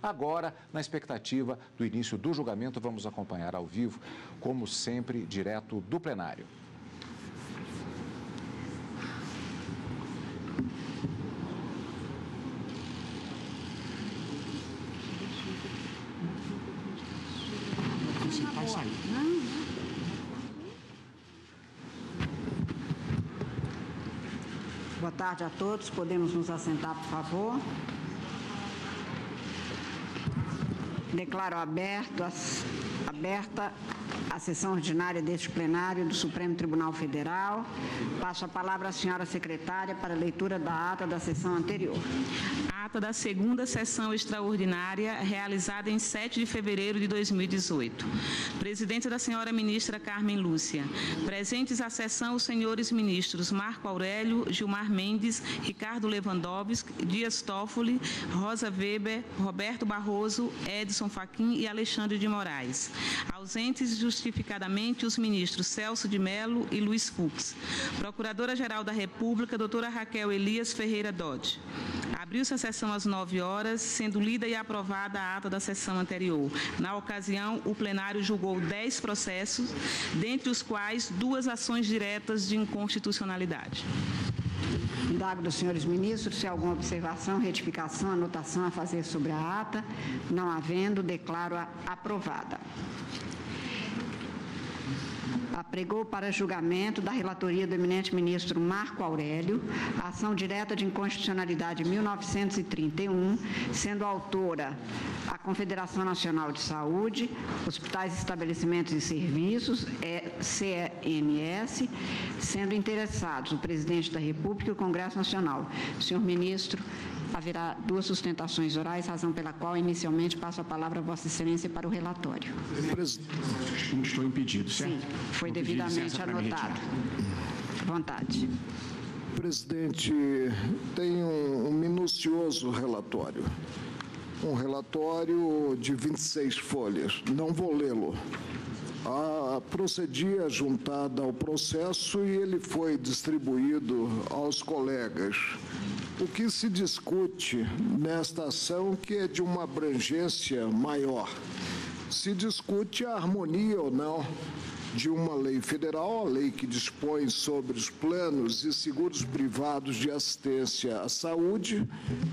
Agora, na expectativa do início do julgamento, vamos acompanhar ao vivo, como sempre, direto do plenário. Boa tarde a todos. Podemos nos assentar, por favor. Declaro aberta a sessão ordinária deste plenário do Supremo Tribunal Federal. Passo a palavra à senhora secretária para a leitura da ata da sessão anterior. Ata da segunda sessão extraordinária, realizada em 7 de fevereiro de 2018. Presidente da senhora ministra Carmen Lúcia. Presentes à sessão os senhores ministros Marco Aurélio, Gilmar Mendes, Ricardo Lewandowski, Dias Toffoli, Rosa Weber, Roberto Barroso, Edson Fachin e Alexandre de Moraes. Ausentes justificadamente os ministros Celso de Mello e Luiz Fux. Procuradora-Geral da República, doutora Raquel Elias Ferreira Dodge. Abriu-se a sessão às 9 horas, sendo lida e aprovada a ata da sessão anterior. Na ocasião, o plenário julgou 10 processos, dentre os quais 2 ações diretas de inconstitucionalidade. Indago dos senhores ministros se há alguma observação, retificação, anotação a fazer sobre a ata. Não havendo, declaro-a aprovada. Apregou para julgamento da relatoria do eminente ministro Marco Aurélio a ação direta de inconstitucionalidade 1931, sendo autora a Confederação Nacional de Saúde, Hospitais, Estabelecimentos e Serviços, CNS, sendo interessados o Presidente da República e o Congresso Nacional. Senhor ministro, haverá 2 sustentações orais, razão pela qual, inicialmente, passo a palavra a Vossa Excelência para o relatório. Estou impedido, certo? Sim, foi devidamente anotado. À vontade. Presidente, tem um minucioso relatório. Um relatório de 26 folhas. Não vou lê-lo. Procedi a juntada ao processo e ele foi distribuído aos colegas. O que se discute nesta ação, que é de uma abrangência maior, se discute a harmonia ou não de uma lei federal, a lei que dispõe sobre os planos e seguros privados de assistência à saúde,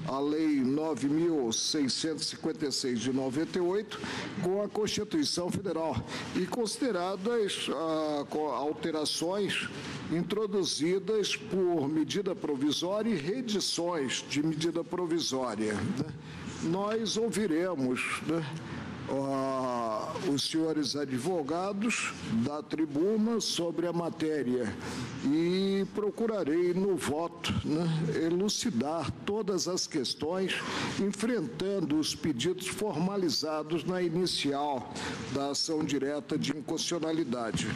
a Lei 9.656 de 98, com a Constituição Federal, e consideradas alterações introduzidas por medida provisória e reedições de medida provisória. Nós ouviremos, os senhores advogados da tribuna sobre a matéria e procurarei no voto elucidar todas as questões, enfrentando os pedidos formalizados na inicial da ação direta de inconstitucionalidade.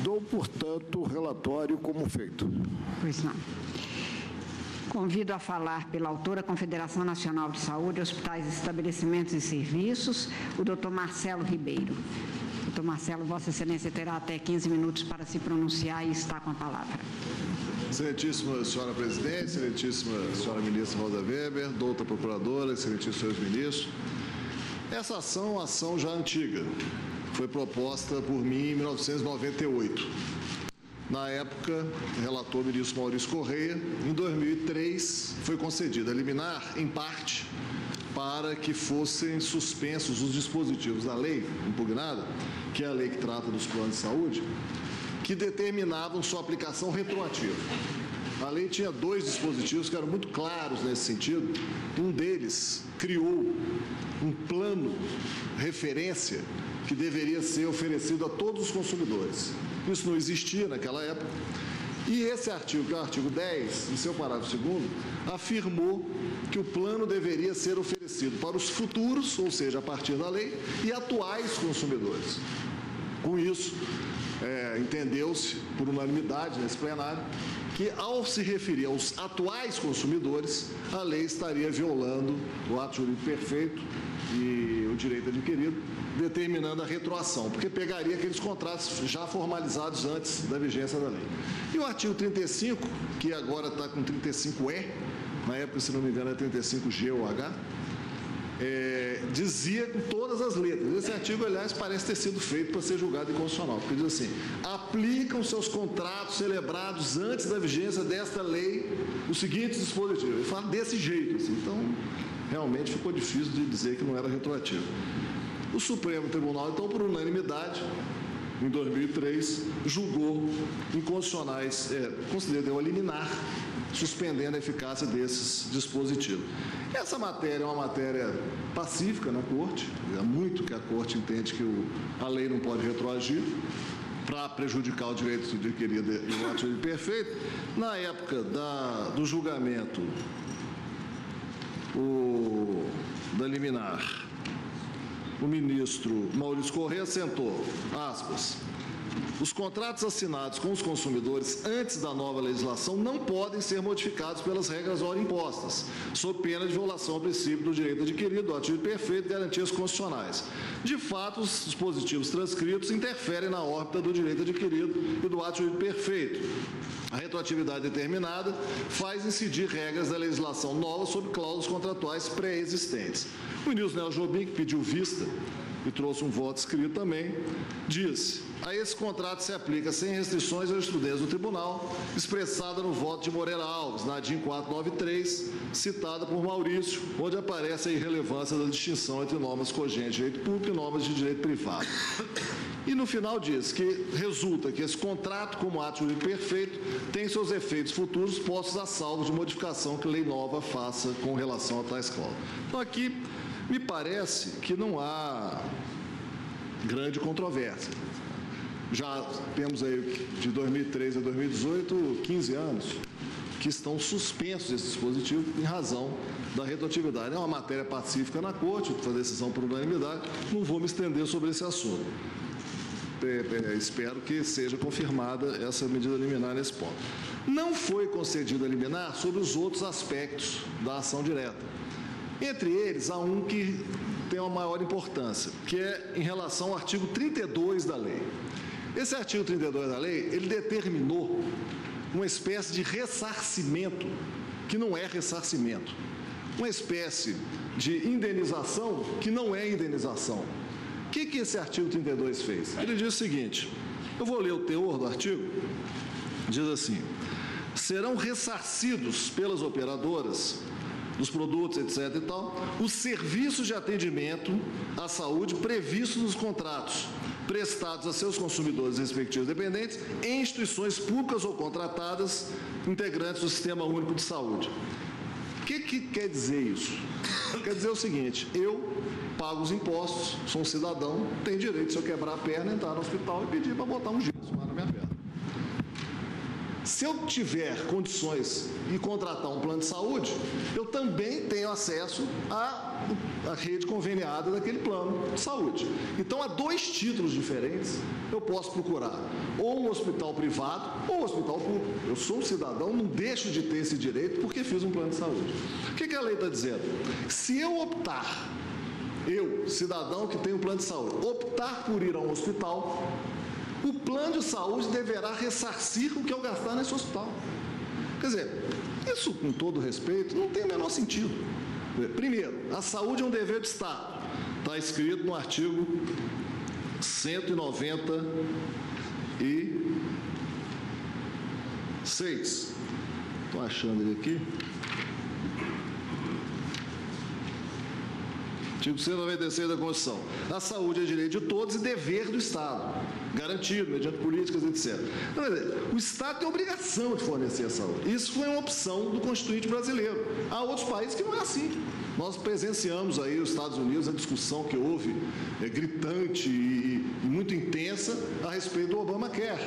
Dou, portanto, o relatório como feito. Pois não. Convido a falar pela autora Confederação Nacional de Saúde, Hospitais, Estabelecimentos e Serviços, o doutor Marcelo Ribeiro. Doutor Marcelo, Vossa Excelência terá até 15 minutos para se pronunciar e está com a palavra. Excelentíssima senhora presidente, excelentíssima senhora ministra Rosa Weber, doutora procuradora, excelentíssimos senhores ministros. Essa ação é uma ação já antiga. Foi proposta por mim em 1998. Na época, relator o ministro Maurício Correia. Em 2003, foi concedida a liminar, em parte, para que fossem suspensos os dispositivos da lei impugnada, que é a lei que trata dos planos de saúde, que determinavam sua aplicação retroativa. A lei tinha 2 dispositivos que eram muito claros nesse sentido. Um deles criou um plano referência que deveria ser oferecido a todos os consumidores. Isso não existia naquela época. E esse artigo, que é o artigo 10, em seu parágrafo 2º, afirmou que o plano deveria ser oferecido para os futuros, ou seja, a partir da lei, e atuais consumidores. Com isso, entendeu-se, por unanimade nesse plenário, que, ao se referir aos atuais consumidores, a lei estaria violando o ato jurídico perfeito e o direito adquirido, determinando a retroação, porque pegaria aqueles contratos já formalizados antes da vigência da lei. E o artigo 35, que agora está com 35E, na época, se não me engano, é 35G ou H, dizia com todas as letras. Esse artigo, aliás, parece ter sido feito para ser julgado inconstitucional, porque diz assim: aplicam seus contratos celebrados antes da vigência desta lei os seguintes dispositivos. Ele fala desse jeito, assim. Então, realmente ficou difícil de dizer que não era retroativo. O Supremo Tribunal, então, por unanimidade, em 2003, julgou inconstitucionais, considerou liminar, suspendendo a eficácia desses dispositivos. Essa matéria é uma matéria pacífica na Corte, é muito que a Corte entende que a lei não pode retroagir para prejudicar o direito adquirido e o ato perfeito. Na época do julgamento da liminar, o ministro Maurício Corrêa assentou, aspas, os contratos assinados com os consumidores antes da nova legislação não podem ser modificados pelas regras ora impostas, sob pena de violação ao princípio do direito adquirido, do ativo perfeito e garantias constitucionais. De fato, os dispositivos transcritos interferem na órbita do direito adquirido e do ativo perfeito. A retroatividade determinada faz incidir regras da legislação nova sobre cláusulas contratuais pré-existentes. O ministro Nelson Jobim, que pediu vista e trouxe um voto escrito também, disse: a esse contrato se aplica sem restrições a jurisprudência do tribunal, expressada no voto de Moreira Alves, na DIN 493, citada por Maurício, onde aparece a irrelevância da distinção entre normas cogentes de direito público e normas de direito privado. E no final diz que resulta que esse contrato, como ato jurídico perfeito, tem seus efeitos futuros postos a salvo de modificação que lei nova faça com relação a tais cláusulas. Então aqui me parece que não há grande controvérsia. Já temos aí de 2003 a 2018, 15 anos, que estão suspensos esse dispositivo em razão da retroatividade. É uma matéria pacífica na Corte, foi decisão por unanimidade, não vou me estender sobre esse assunto. Espero que seja confirmada essa medida liminar nesse ponto. Não foi concedida liminar sobre os outros aspectos da ação direta. Entre eles, há um que tem uma maior importância, que é em relação ao artigo 32 da lei. Esse artigo 32 da lei, ele determinou uma espécie de ressarcimento, que não é ressarcimento, uma espécie de indenização que não é indenização. O que esse artigo 32 fez? Ele diz o seguinte, eu vou ler o teor do artigo, diz assim: serão ressarcidos pelas operadoras dos produtos, etc. e tal, os serviços de atendimento à saúde previstos nos contratos prestados a seus consumidores respectivos dependentes em instituições públicas ou contratadas integrantes do Sistema Único de Saúde. O que quer dizer isso? Quer dizer o seguinte: eu pago os impostos, sou um cidadão, tenho direito, se eu quebrar a perna, entrar no hospital e pedir para botar um gesso lá na minha perna. Se eu tiver condições e contratar um plano de saúde, eu também tenho acesso à rede conveniada daquele plano de saúde. Então, há dois títulos diferentes, eu posso procurar ou um hospital privado ou um hospital público. Eu sou um cidadão, não deixo de ter esse direito porque fiz um plano de saúde. O que a lei está dizendo? Se eu optar, eu, cidadão que tem um plano de saúde, optar por ir a um hospital, o plano de saúde deverá ressarcir o que eu gastar nesse hospital. Quer dizer, isso, com todo respeito, não tem o menor sentido. Primeiro, a saúde é um dever de Estado. Está escrito no artigo 196. Estou achando ele aqui. Artigo 196 da Constituição. A saúde é direito de todos e dever do Estado, garantido mediante políticas, etc. Então, o Estado tem obrigação de fornecer a saúde. Isso foi uma opção do Constituinte brasileiro. Há outros países que não é assim. Nós presenciamos aí nos Estados Unidos a discussão que houve, gritante e muito intensa, a respeito do Obamacare,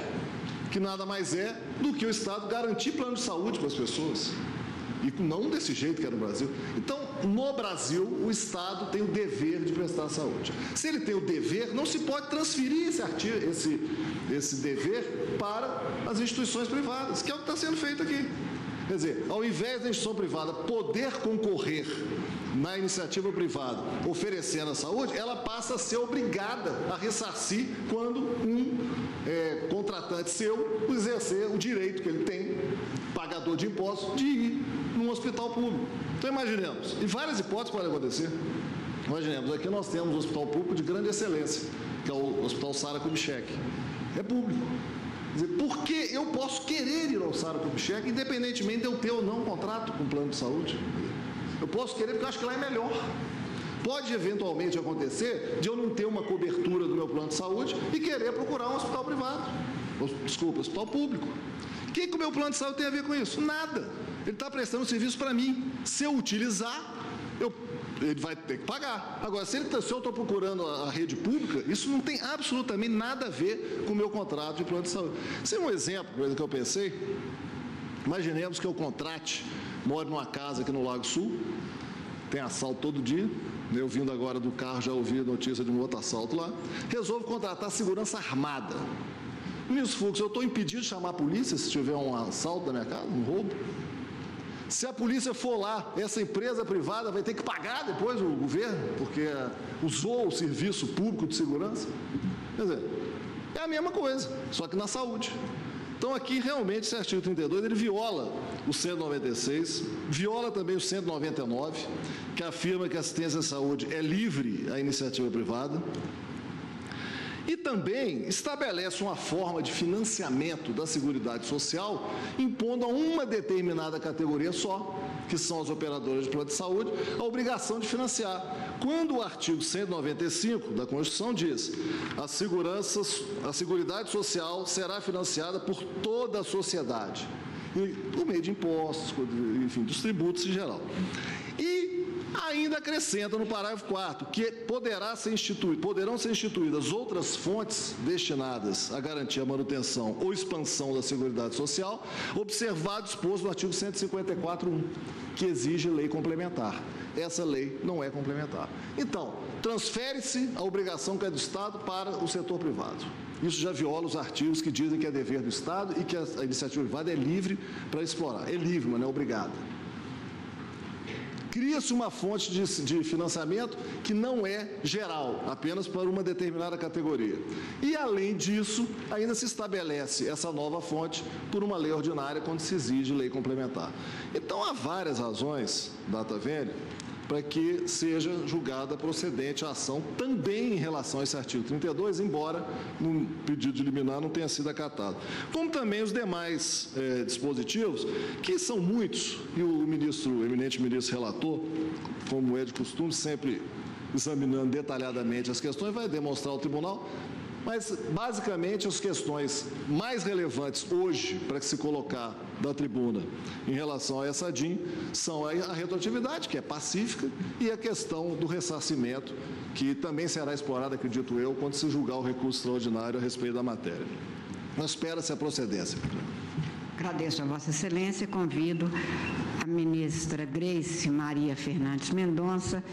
que nada mais é do que o Estado garantir plano de saúde para as pessoas. E não desse jeito que era no Brasil. Então, no Brasil, o Estado tem o dever de prestar saúde. Se ele tem o dever, não se pode transferir esse dever para as instituições privadas, que é o que está sendo feito aqui. Quer dizer, ao invés da instituição privada poder concorrer na iniciativa privada oferecendo a saúde, ela passa a ser obrigada a ressarcir quando um contratante seu exercer o direito que ele tem, pagador de impostos, de ir num hospital público. Então, imaginemos, e várias hipóteses podem acontecer. Imaginemos, aqui nós temos um hospital público de grande excelência, que é o Hospital Sara Kubitschek. É público. Quer dizer, por que eu posso querer ir ao Sara Kubitschek, independentemente de eu ter ou não um contrato com o plano de saúde? Eu posso querer porque eu acho que lá é melhor. Pode eventualmente acontecer de eu não ter uma cobertura do meu plano de saúde e querer procurar um hospital privado. Desculpa, hospital público. O que o meu plano de saúde tem a ver com isso? Nada. Ele está prestando serviço para mim. Se eu utilizar, ele vai ter que pagar. Agora, se eu estou procurando a rede pública, isso não tem absolutamente nada a ver com o meu contrato de plano de saúde. Isso é um exemplo, coisa que eu pensei. Imaginemos que eu contrate, moro numa casa aqui no Lago Sul, tem assalto todo dia, eu vindo agora do carro já ouvi notícia de um outro assalto lá, resolvo contratar segurança armada. Ministro Fux, eu estou impedido de chamar a polícia se tiver um assalto na minha casa, um roubo? Se a polícia for lá, essa empresa privada vai ter que pagar depois o governo, porque usou o serviço público de segurança? Quer dizer, é a mesma coisa, só que na saúde. Então, aqui, realmente, esse artigo 32, ele viola o 196, viola também o 199, que afirma que a assistência à saúde é livre à iniciativa privada, e também estabelece uma forma de financiamento da Seguridade Social, impondo a uma determinada categoria só, que são as operadoras de plano de saúde, a obrigação de financiar. Quando o artigo 195 da Constituição diz a Seguridade Social será financiada por toda a sociedade, por meio de impostos, enfim, dos tributos em geral. E ainda acrescenta no parágrafo 4º que poderão ser instituídas outras fontes destinadas a garantir a manutenção ou expansão da Seguridade Social, observado o disposto no artigo 154.1, que exige lei complementar. Essa lei não é complementar. Então, transfere-se a obrigação que é do Estado para o setor privado. Isso já viola os artigos que dizem que é dever do Estado e que a iniciativa privada é livre para explorar. É livre, mas não é obrigada. Cria-se uma fonte de financiamento que não é geral, apenas para uma determinada categoria. E, além disso, ainda se estabelece essa nova fonte por uma lei ordinária quando se exige lei complementar. Então, há várias razões, data velha, para que seja julgada procedente a ação também em relação a esse artigo 32, embora no pedido de liminar não tenha sido acatado. Como também os demais dispositivos, que são muitos, e o eminente ministro relator, como é de costume, sempre examinando detalhadamente as questões, vai demonstrar ao tribunal. Mas, basicamente, as questões mais relevantes hoje para que se colocar da tribuna em relação a essa DIN são a retroatividade, que é pacífica, e a questão do ressarcimento, que também será explorada, acredito eu, quando se julgar o recurso extraordinário a respeito da matéria. Mas espera-se a procedência. Agradeço a Vossa Excelência e convido a ministra Gleice Maria Fernandes Mendonça,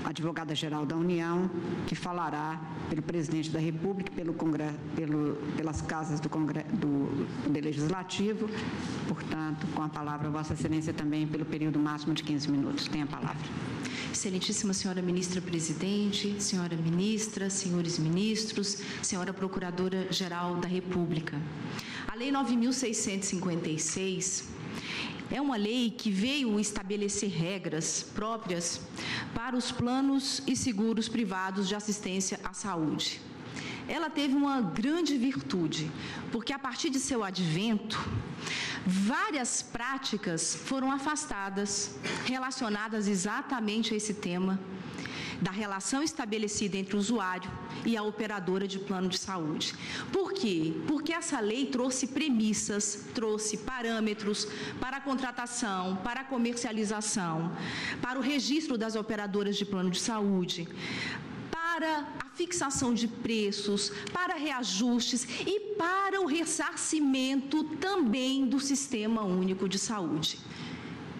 advogada-geral da União, que falará pelo presidente da República, pelas casas do Legislativo. Portanto, com a palavra, Vossa Excelência também pelo período máximo de 15 minutos. Tem a palavra. Excelentíssima senhora ministra-presidente, senhora ministra, senhores ministros, senhora procuradora-geral da República. A Lei 9.656 é uma lei que veio estabelecer regras próprias para os planos e seguros privados de assistência à saúde. Ela teve uma grande virtude, porque a partir de seu advento, várias práticas foram afastadas, relacionadas exatamente a esse tema, da relação estabelecida entre o usuário e a operadora de plano de saúde. Por quê? Porque essa lei trouxe premissas, trouxe parâmetros para a contratação, para a comercialização, para o registro das operadoras de plano de saúde, para a fixação de preços, para reajustes e para o ressarcimento também do Sistema Único de Saúde.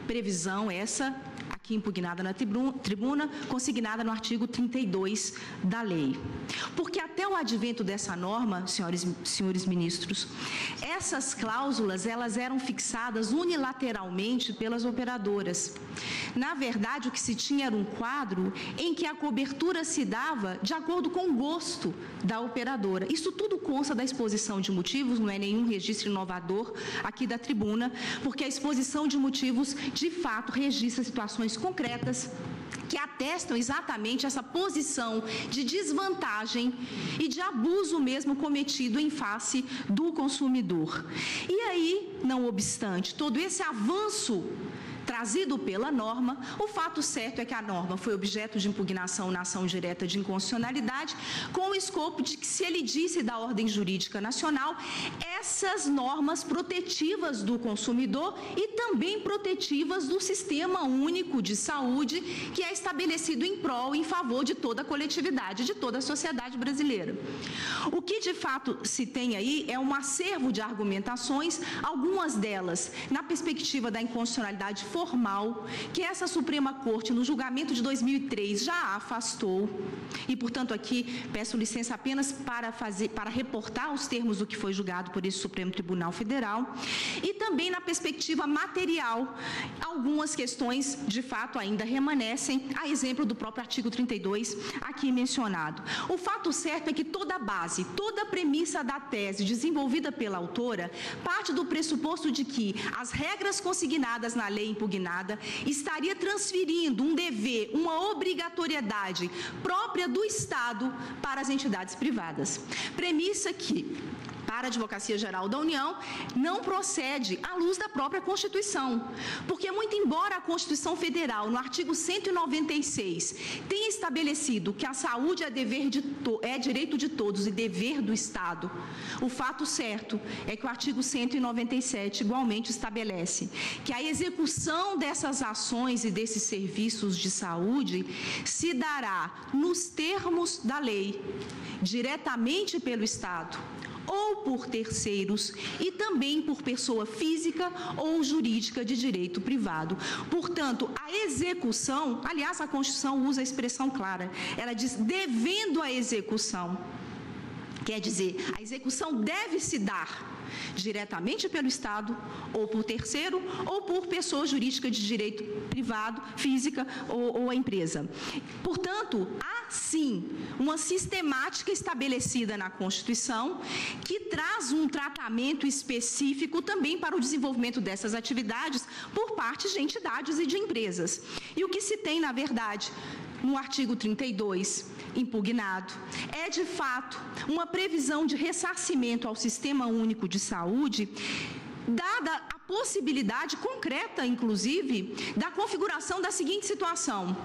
Previsão essa aqui impugnada na tribuna, consignada no artigo 32 da lei. Porque até o advento dessa norma, senhores ministros, essas cláusulas, elas eram fixadas unilateralmente pelas operadoras. Na verdade, o que se tinha era um quadro em que a cobertura se dava de acordo com o gosto da operadora. Isso tudo consta da exposição de motivos, não é nenhum registro inovador aqui da tribuna, porque a exposição de motivos, de fato, registra situações concretas que atestam exatamente essa posição de desvantagem e de abuso mesmo cometido em face do consumidor. E aí, não obstante todo esse avanço trazido pela norma, o fato certo é que a norma foi objeto de impugnação na ação direta de inconstitucionalidade, com o escopo de que, se ele disse da ordem jurídica nacional, essas normas protetivas do consumidor e também protetivas do Sistema Único de Saúde, que é estabelecido em prol, em favor de toda a coletividade, de toda a sociedade brasileira. O que, de fato, se tem aí é um acervo de argumentações, algumas delas na perspectiva da inconstitucionalidade formal, que essa Suprema Corte, no julgamento de 2003, já afastou, e, portanto, aqui peço licença apenas para reportar os termos do que foi julgado por esse Supremo Tribunal Federal, e também na perspectiva material, algumas questões, de fato, ainda remanescem, a exemplo do próprio artigo 32, aqui mencionado. O fato certo é que toda a base, toda a premissa da tese desenvolvida pela autora parte do pressuposto de que as regras consignadas na lei impugnada estaria transferindo um dever, uma obrigatoriedade própria do Estado para as entidades privadas. Premissa que, para a Advocacia Geral da União, não procede à luz da própria Constituição, porque, muito embora a Constituição Federal, no artigo 196, tenha estabelecido que a saúde é direito de todos e dever do Estado, o fato certo é que o artigo 197 igualmente estabelece que a execução dessas ações e desses serviços de saúde se dará nos termos da lei, diretamente pelo Estado, ou por terceiros e também por pessoa física ou jurídica de direito privado. Portanto, a execução, aliás, a Constituição usa a expressão clara, ela diz devendo a execução. Quer dizer, a execução deve se dar diretamente pelo Estado, ou por terceiro, ou por pessoa jurídica de direito privado, física ou a empresa. Portanto, há sim uma sistemática estabelecida na Constituição que traz um tratamento específico também para o desenvolvimento dessas atividades por parte de entidades e de empresas. E o que se tem, na verdade, no artigo 32, impugnado, é de fato uma previsão de ressarcimento ao Sistema Único de Saúde, dada a possibilidade concreta, inclusive, da configuração da seguinte situação: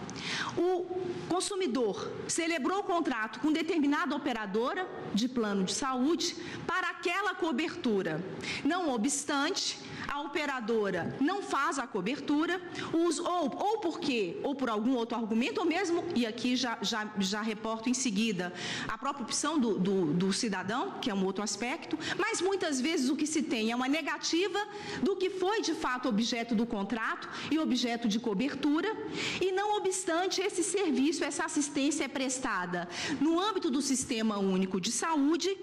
o consumidor celebrou o contrato com determinada operadora de plano de saúde para aquela cobertura. Não obstante, a operadora não faz a cobertura, ou porque, ou por algum outro argumento, ou mesmo, e aqui já reporto em seguida, a própria opção do cidadão, que é um outro aspecto, mas muitas vezes o que se tem é uma negativa do que foi de fato objeto do contrato e objeto de cobertura, e não obstante, esse serviço, essa assistência é prestada no âmbito do Sistema Único de Saúde,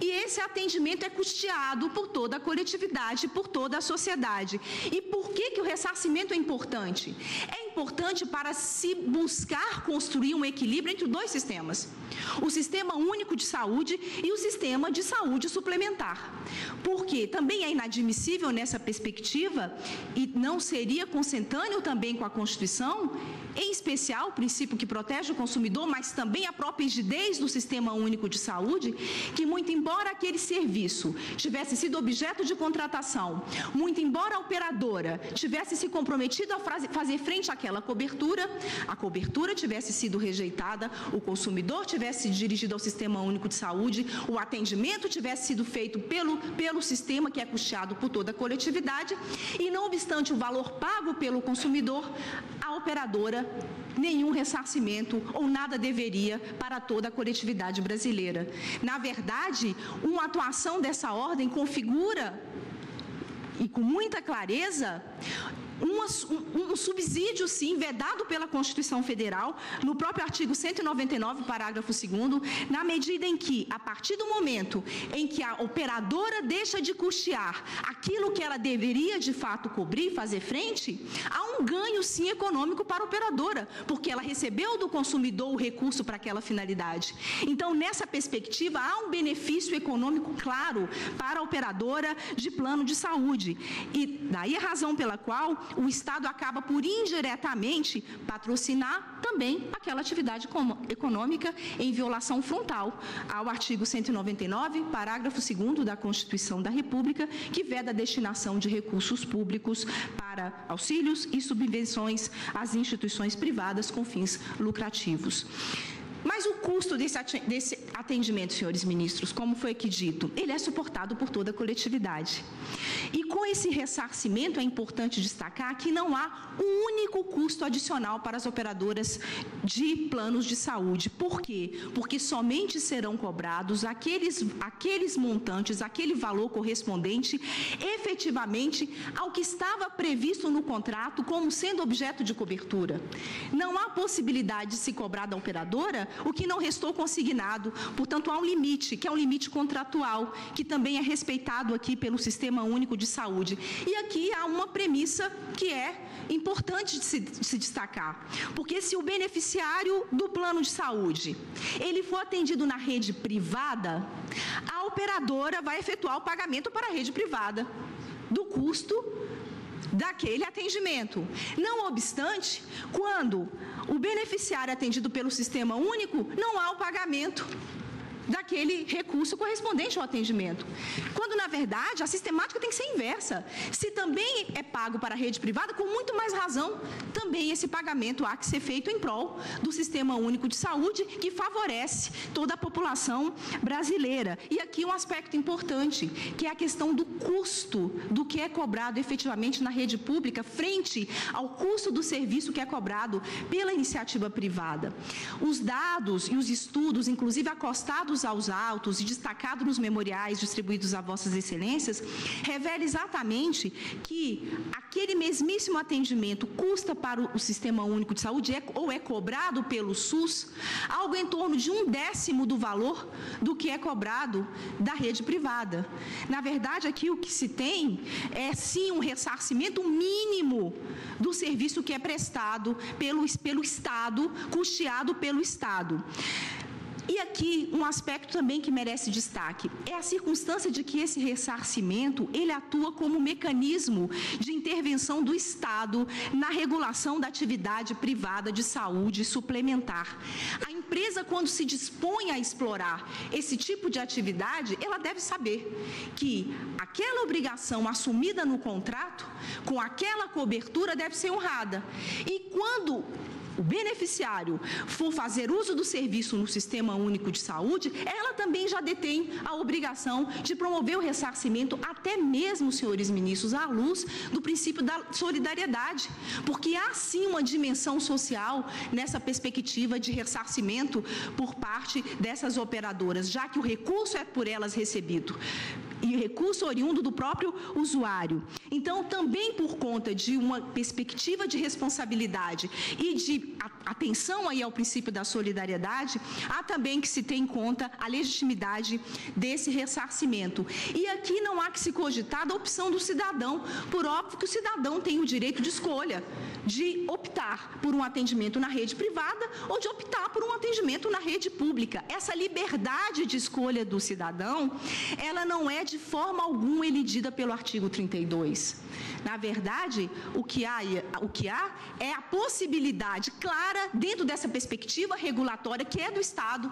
e esse atendimento é custeado por toda a coletividade, por toda a sociedade. E por que o ressarcimento é importante? É importante para se buscar construir um equilíbrio entre dois sistemas: o Sistema Único de Saúde e o Sistema de Saúde Suplementar. Porque também é inadmissível nessa perspectiva, e não seria consentâneo também com a Constituição, em especial o princípio que protege o consumidor, mas também a própria rigidez do Sistema Único de Saúde, que, muito embora aquele serviço tivesse sido objeto de contratação, muito embora a operadora tivesse se comprometido a fazer frente àquela cobertura, a cobertura tivesse sido rejeitada, o consumidor tivesse se dirigido ao Sistema Único de Saúde, o atendimento tivesse sido feito pelo sistema, que é custeado por toda a coletividade, e, não obstante o valor pago pelo consumidor, a operadora nenhum ressarcimento ou nada deveria para toda a coletividade brasileira. Na verdade, uma atuação dessa ordem configura, e com muita clareza, um subsídio, sim, vedado pela Constituição Federal, no próprio artigo 199, parágrafo 2º, na medida em que, a partir do momento em que a operadora deixa de custear aquilo que ela deveria, de fato, cobrir, fazer frente, há um ganho, sim, econômico para a operadora, porque ela recebeu do consumidor o recurso para aquela finalidade. Então, nessa perspectiva, há um benefício econômico claro para a operadora de plano de saúde. E daí a razão pela qual o Estado acaba por indiretamente patrocinar também aquela atividade econômica em violação frontal ao artigo 199, parágrafo 2º da Constituição da República, que veda a destinação de recursos públicos para auxílios e subvenções às instituições privadas com fins lucrativos. Mas o custo desse atendimento, senhores ministros, como foi aqui dito, ele é suportado por toda a coletividade. E com esse ressarcimento é importante destacar que não há um único custo adicional para as operadoras de planos de saúde. Por quê? Porque somente serão cobrados aqueles montantes, aquele valor correspondente efetivamente ao que estava previsto no contrato como sendo objeto de cobertura. Não há possibilidade de se cobrar da operadora o que não restou consignado. Portanto, há um limite, que é um limite contratual, que também é respeitado aqui pelo Sistema Único de Saúde. E aqui há uma premissa que é importante de se destacar, porque se o beneficiário do plano de saúde, ele for atendido na rede privada, a operadora vai efetuar o pagamento para a rede privada do custo daquele atendimento. Não obstante, quando o beneficiário é atendido pelo Sistema Único, não há o pagamento daquele recurso correspondente ao atendimento. Quando, na verdade, a sistemática tem que ser inversa. Se também é pago para a rede privada, com muito mais razão, também esse pagamento há que ser feito em prol do Sistema Único de Saúde, que favorece toda a população brasileira. E aqui um aspecto importante, que é a questão do custo do que é cobrado efetivamente na rede pública frente ao custo do serviço que é cobrado pela iniciativa privada. Os dados e os estudos, inclusive acostados aos autos e destacado nos memoriais distribuídos a vossas excelências, revela exatamente que aquele mesmíssimo atendimento custa para o Sistema Único de Saúde ou é cobrado pelo SUS algo em torno de 1/10 do valor do que é cobrado da rede privada. Na verdade, aqui o que se tem é sim um ressarcimento mínimo do serviço que é prestado pelo Estado, custeado pelo Estado. E aqui, um aspecto também que merece destaque, é a circunstância de que esse ressarcimento, ele atua como mecanismo de intervenção do Estado na regulação da atividade privada de saúde suplementar. A empresa, quando se dispõe a explorar esse tipo de atividade, ela deve saber que aquela obrigação assumida no contrato, com aquela cobertura, deve ser honrada. E quando o beneficiário for fazer uso do serviço no Sistema Único de Saúde, ela também já detém a obrigação de promover o ressarcimento, até mesmo, senhores ministros, à luz do princípio da solidariedade, porque há sim uma dimensão social nessa perspectiva de ressarcimento por parte dessas operadoras, já que o recurso é por elas recebido e recurso oriundo do próprio usuário. Então, também por conta de uma perspectiva de responsabilidade e de atenção aí ao princípio da solidariedade, há também que se ter em conta a legitimidade desse ressarcimento. E aqui não há que se cogitar da opção do cidadão, por óbvio que o cidadão tem o direito de escolha, de optar por um atendimento na rede privada ou de optar por um atendimento na rede pública. Essa liberdade de escolha do cidadão, ela não é de forma alguma elidida pelo artigo 32. Na verdade, o que há é a possibilidade clara, dentro dessa perspectiva regulatória que é do Estado,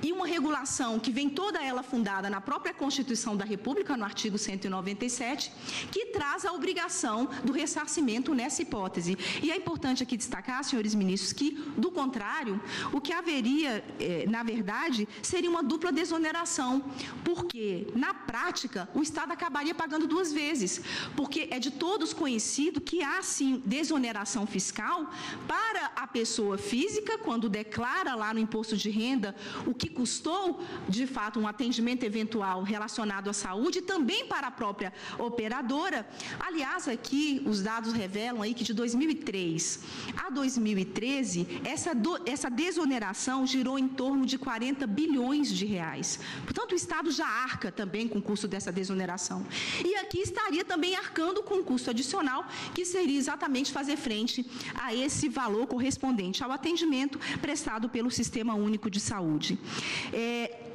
e uma regulação que vem toda ela fundada na própria Constituição da República, no artigo 197, que traz a obrigação do ressarcimento nessa hipótese. E é importante aqui destacar, senhores ministros, que, do contrário, o que haveria, na verdade, seria uma dupla desoneração, porque, na prática, o Estado acabaria pagando duas vezes, porque é de todos conhecido que há, sim, desoneração fiscal para a pessoa física, quando declara lá no imposto de renda o que custou, de fato, um atendimento eventual relacionado à saúde, e também para a própria operadora. Aliás, aqui os dados revelam aí que de 2003 a 2013, essa desoneração girou em torno de 40 bilhões de reais. Portanto, o Estado já arca também com o custo dessa desoneração. E aqui estaria também arcando com um custo adicional, que seria exatamente fazer frente a esse valor correspondente ao atendimento prestado pelo Sistema Único de Saúde.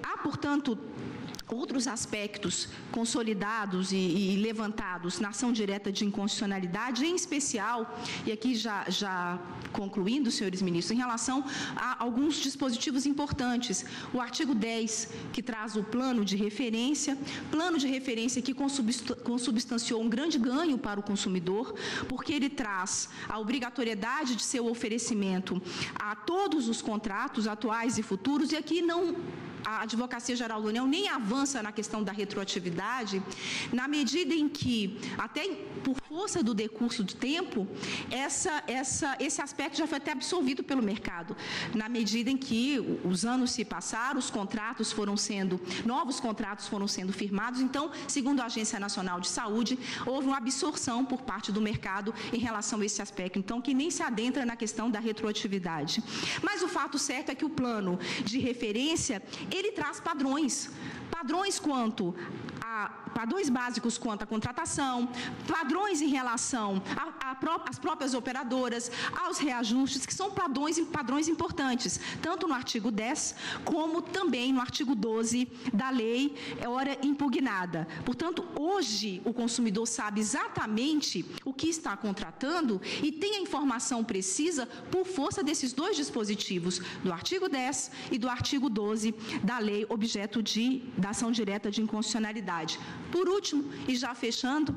Há, portanto, outros aspectos consolidados e levantados na ação direta de inconstitucionalidade, em especial, e aqui já concluindo, senhores ministros, em relação a alguns dispositivos importantes. O artigo 10, que traz o plano de referência que consubstanciou um grande ganho para o consumidor, porque ele traz a obrigatoriedade de seu oferecimento a todos os contratos atuais e futuros, e aqui a Advocacia Geral da União nem avança na questão da retroatividade, na medida em que, até por força do decurso do tempo, esse aspecto já foi até absolvido pelo mercado, na medida em que os anos se passaram, novos contratos foram sendo firmados. Então, segundo a Agência Nacional de Saúde, houve uma absorção por parte do mercado em relação a esse aspecto, então, que nem se adentra na questão da retroatividade. Mas o fato certo é que o plano de referência, ele traz padrões padrões básicos quanto à contratação, padrões em relação às próprias operadoras, aos reajustes, que são padrões importantes, tanto no artigo 10, como também no artigo 12 da lei, ora impugnada. Portanto, hoje, o consumidor sabe exatamente o que está contratando e tem a informação precisa por força desses dois dispositivos, do artigo 10 e do artigo 12 da lei objeto da ação direta de inconstitucionalidade. Por último, e já fechando,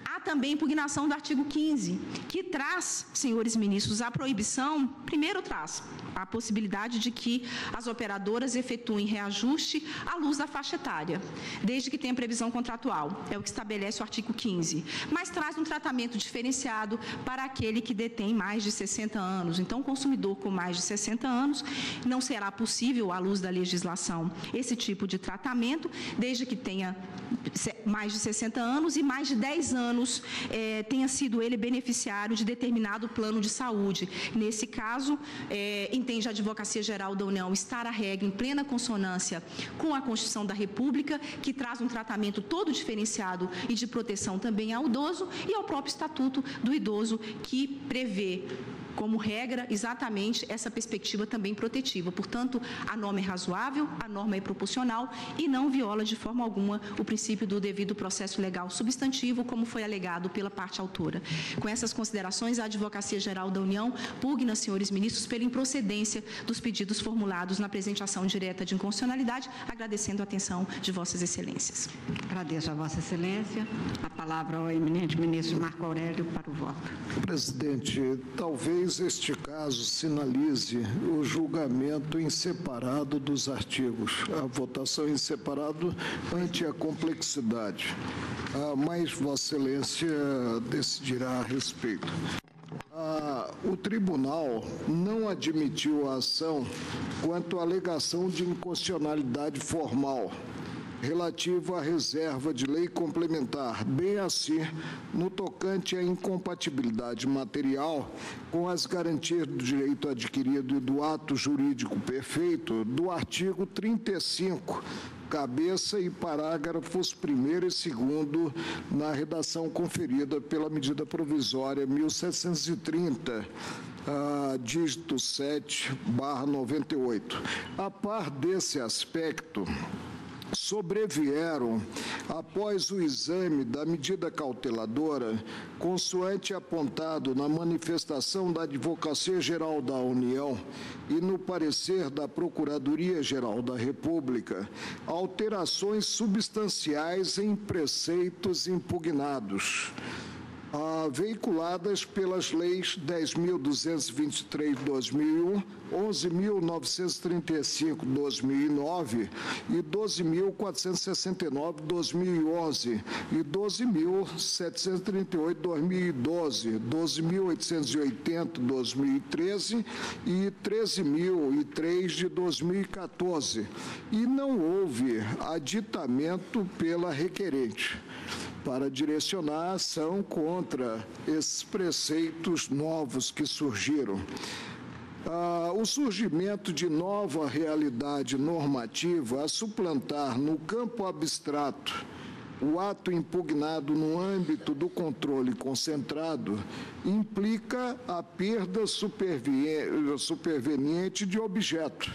há também impugnação do artigo 15, que traz, senhores ministros, a proibição, primeiro traz a possibilidade de que as operadoras efetuem reajuste à luz da faixa etária, desde que tenha previsão contratual, é o que estabelece o artigo 15, mas traz um tratamento diferenciado para aquele que detém mais de 60 anos. Então, o consumidor com mais de 60 anos, não será possível, à luz da legislação, esse tipo de tratamento, desde que tenha mais de 60 anos e mais de 10 anos tenha sido ele beneficiário de determinado plano de saúde. Nesse caso, entende a Advocacia Geral da União estar a regra em plena consonância com a Constituição da República, que traz um tratamento todo diferenciado e de proteção também ao idoso, e ao próprio Estatuto do Idoso, que prevê como regra exatamente essa perspectiva também protetiva. Portanto, a norma é razoável, a norma é proporcional e não viola de forma alguma o princípio do devido processo legal substantivo, como foi alegado pela parte autora. Com essas considerações, a Advocacia Geral da União pugna, senhores ministros, pela improcedência dos pedidos formulados na presente ação direta de inconstitucionalidade, agradecendo a atenção de vossas excelências. Agradeço a vossa excelência. A palavra ao eminente ministro Marco Aurélio para o voto. Presidente, talvez este caso sinalize o julgamento em separado dos artigos, a votação em separado ante a complexidade, mas Vossa Excelência decidirá a respeito. O tribunal não admitiu a ação quanto à alegação de inconstitucionalidade formal relativa à reserva de lei complementar, bem assim no tocante à incompatibilidade material com as garantias do direito adquirido e do ato jurídico perfeito do artigo 35, cabeça e parágrafos 1º e 2º na redação conferida pela medida provisória 1730, dígito 7/98. A par desse aspecto, sobrevieram, após o exame da medida cauteladora, consoante apontado na manifestação da Advocacia Geral da União e no parecer da Procuradoria-Geral da República, alterações substanciais em preceitos impugnados, veiculadas pelas leis 10.223/2001, 11.935/2009 e 12.469/2011 e 12.738/2012, 12.880/2013 e 13.003 de 2014. E não houve aditamento pela requerente para direcionar a ação contra esses preceitos novos que surgiram. O surgimento de nova realidade normativa a suplantar no campo abstrato o ato impugnado no âmbito do controle concentrado implica a perda superveniente de objeto,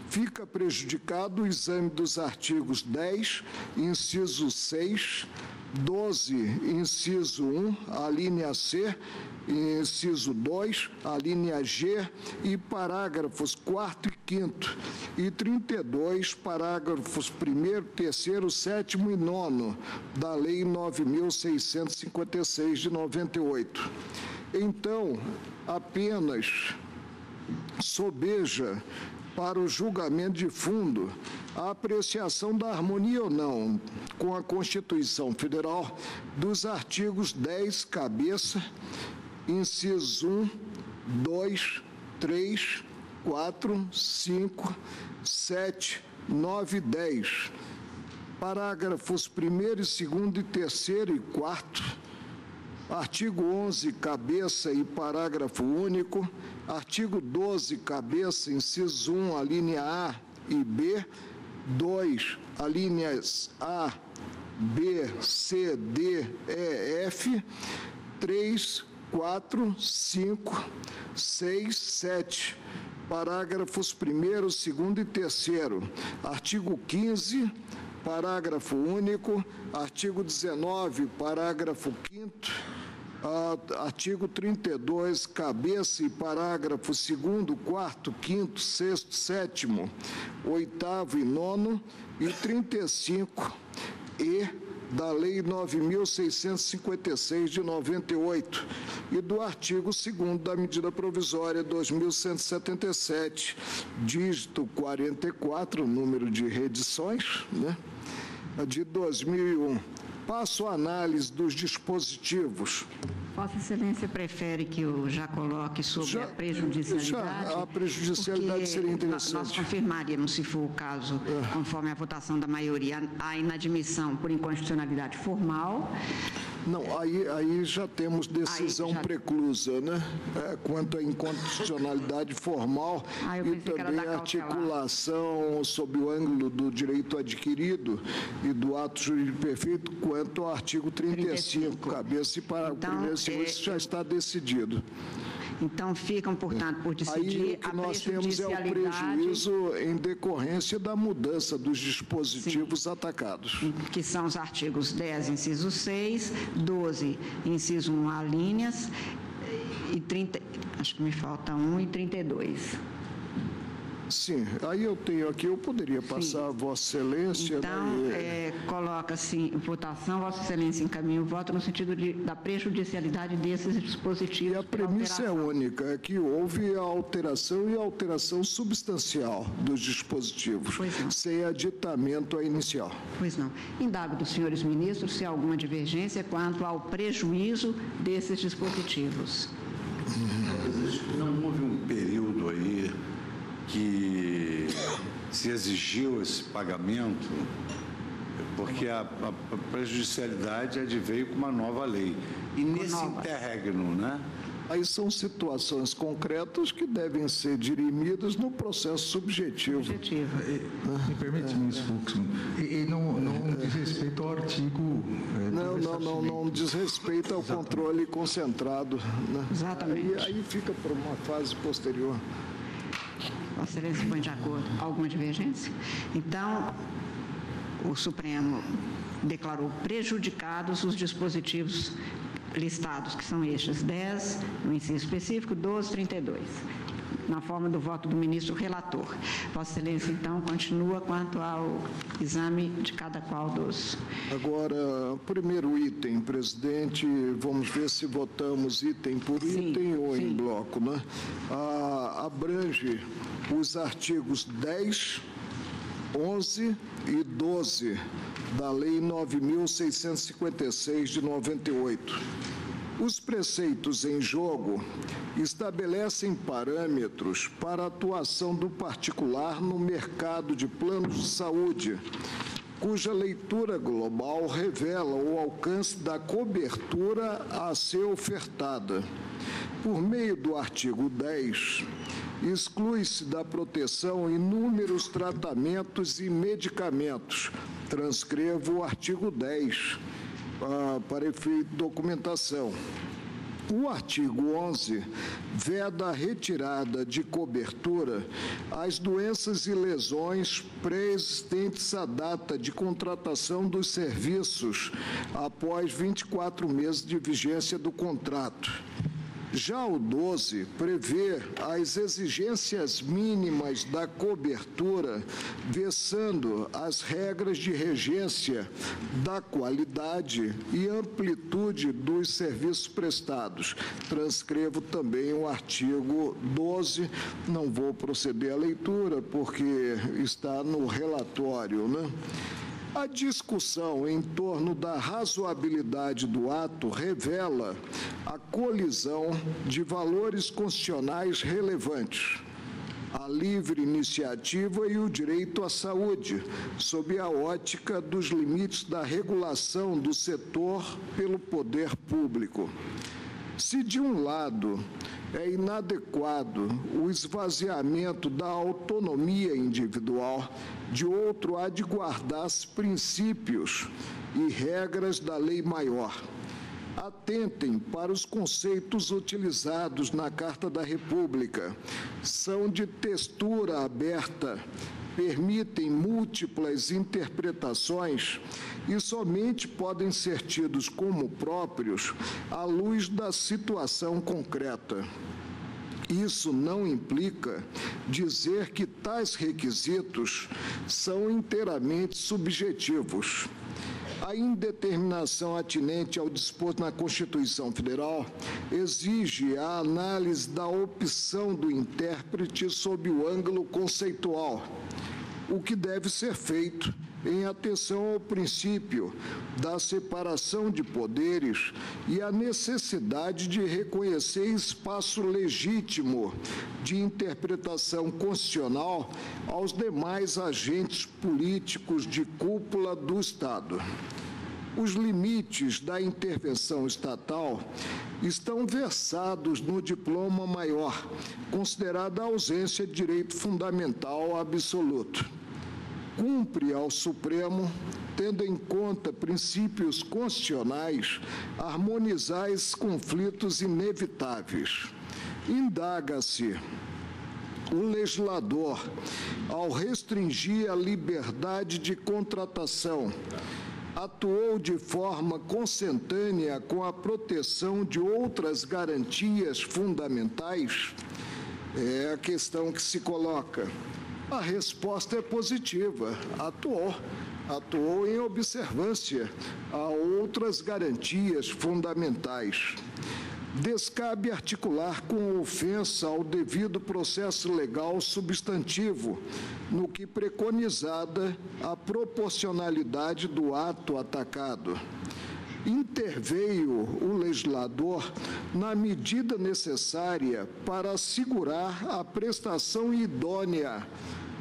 fica prejudicado o exame dos artigos 10, inciso 6, 12, inciso 1, a linha C, inciso 2, a linha G e parágrafos 4º e 5º, e 32, parágrafos 1º, 3º, 7º e 9º da Lei 9.656 de 98. Então, apenas sobeja para o julgamento de fundo a apreciação da harmonia ou não com a Constituição Federal dos artigos 10, cabeça, incisos 1, 2, 3, 4, 5, 7, 9 e 10, parágrafos 1º, 2º e 3º e 4º, artigo 11, cabeça e parágrafo único, artigo 12, cabeça, incisos 1, a linha A e B, 2, alíneas A, B, C, D, E, F, 3, 4, 5, 6, 7, parágrafos 1º, 2º e 3º, artigo 15, parágrafo único, artigo 19, parágrafo 5º, artigo 32, cabeça e parágrafo 2º, 4º, 5º, 6º, 7º, 8º e 9º, e 35 e da Lei 9.656 de 98 e do artigo 2º da medida provisória 2.177, dígito 44, número de reedições, né, de 2001. Passo a análise dos dispositivos. Vossa Excelência prefere que eu já coloque sobre a prejudicialidade? A prejudicialidade seria interessante. Nós confirmaríamos, se for o caso, conforme a votação da maioria, a inadmissão por inconstitucionalidade formal. Não, aí já temos decisão preclusa, né? Quanto à inconstitucionalidade formal e também a articulação sob o ângulo do direito adquirido e do ato jurídico perfeito, quanto ao artigo 35, cabeça e para o primeiro e segundo, isso já está decidido. Então, ficam, portanto, por decidir aí, o que nós temos é o prejuízo em decorrência da mudança dos dispositivos atacados. Que são os artigos 10, inciso 6, 12, inciso 1, alíneas, e 30, acho que me falta 1 e 32. Sim, aí eu tenho aqui, eu poderia passar a Vossa Excelência. Então, coloca-se em votação, Vossa Excelência encaminha o voto no sentido da prejudicialidade desses dispositivos. E a premissa é única, é que houve a alteração e a alteração substancial dos dispositivos, sem aditamento à inicial. Pois não. Indago dos senhores ministros se há alguma divergência quanto ao prejuízo desses dispositivos. Não houve um período aí que se exigiu esse pagamento, porque a prejudicialidade adveio com uma nova lei. E nesse interregno, né? Aí são situações concretas que devem ser dirimidas no processo subjetivo. Me permite, ministro Fux, e não diz respeito ao artigo... Não diz respeito ao controle concentrado. Né? Exatamente. Aí fica para uma fase posterior. Vossa Excelência põe de acordo. Alguma divergência? Então, o Supremo declarou prejudicados os dispositivos listados, que são estes 10, no inciso específico, 12, 32, na forma do voto do ministro relator. Vossa Excelência, então, continua quanto ao exame de cada qual dos... Agora, primeiro item, presidente, vamos ver se votamos item por item ou em bloco, né? Abrange os artigos 10, 11 e 12 da Lei 9.656 de 98. Os preceitos em jogo estabelecem parâmetros para a atuação do particular no mercado de planos de saúde, cuja leitura global revela o alcance da cobertura a ser ofertada. Por meio do artigo 10, exclui-se da proteção inúmeros tratamentos e medicamentos. Transcrevo o artigo 10 para efeito de documentação. O artigo 11 veda a retirada de cobertura às doenças e lesões pré-existentes à data de contratação dos serviços após 24 meses de vigência do contrato. Já o 12 prevê as exigências mínimas da cobertura, versando as regras de regência da qualidade e amplitude dos serviços prestados. Transcrevo também o artigo 12, não vou proceder à leitura, porque está no relatório, né? A discussão em torno da razoabilidade do ato revela a colisão de valores constitucionais relevantes, a livre iniciativa e o direito à saúde, sob a ótica dos limites da regulação do setor pelo poder público. Se, de um lado, é inadequado o esvaziamento da autonomia individual, de outro, há de guardar-se princípios e regras da lei maior. Atentem para os conceitos utilizados na Carta da República. São de textura aberta, permitem múltiplas interpretações e somente podem ser tidos como próprios à luz da situação concreta. Isso não implica dizer que tais requisitos são inteiramente subjetivos. A indeterminação atinente ao disposto na Constituição Federal exige a análise da opção do intérprete sob o ângulo conceitual, o que deve ser feito em atenção ao princípio da separação de poderes e à necessidade de reconhecer espaço legítimo de interpretação constitucional aos demais agentes políticos de cúpula do Estado. Os limites da intervenção estatal estão versados no diploma maior, considerada a ausência de direito fundamental absoluto. Cumpre ao Supremo, tendo em conta princípios constitucionais, harmonizar esses conflitos inevitáveis. Indaga-se o legislador, ao restringir a liberdade de contratação, atuou de forma consentânea com a proteção de outras garantias fundamentais? É a questão que se coloca. A resposta é positiva. Atuou em observância a outras garantias fundamentais. Descabe articular com ofensa ao devido processo legal substantivo, no que preconizada a proporcionalidade do ato atacado. Interveio o legislador na medida necessária para assegurar a prestação idônea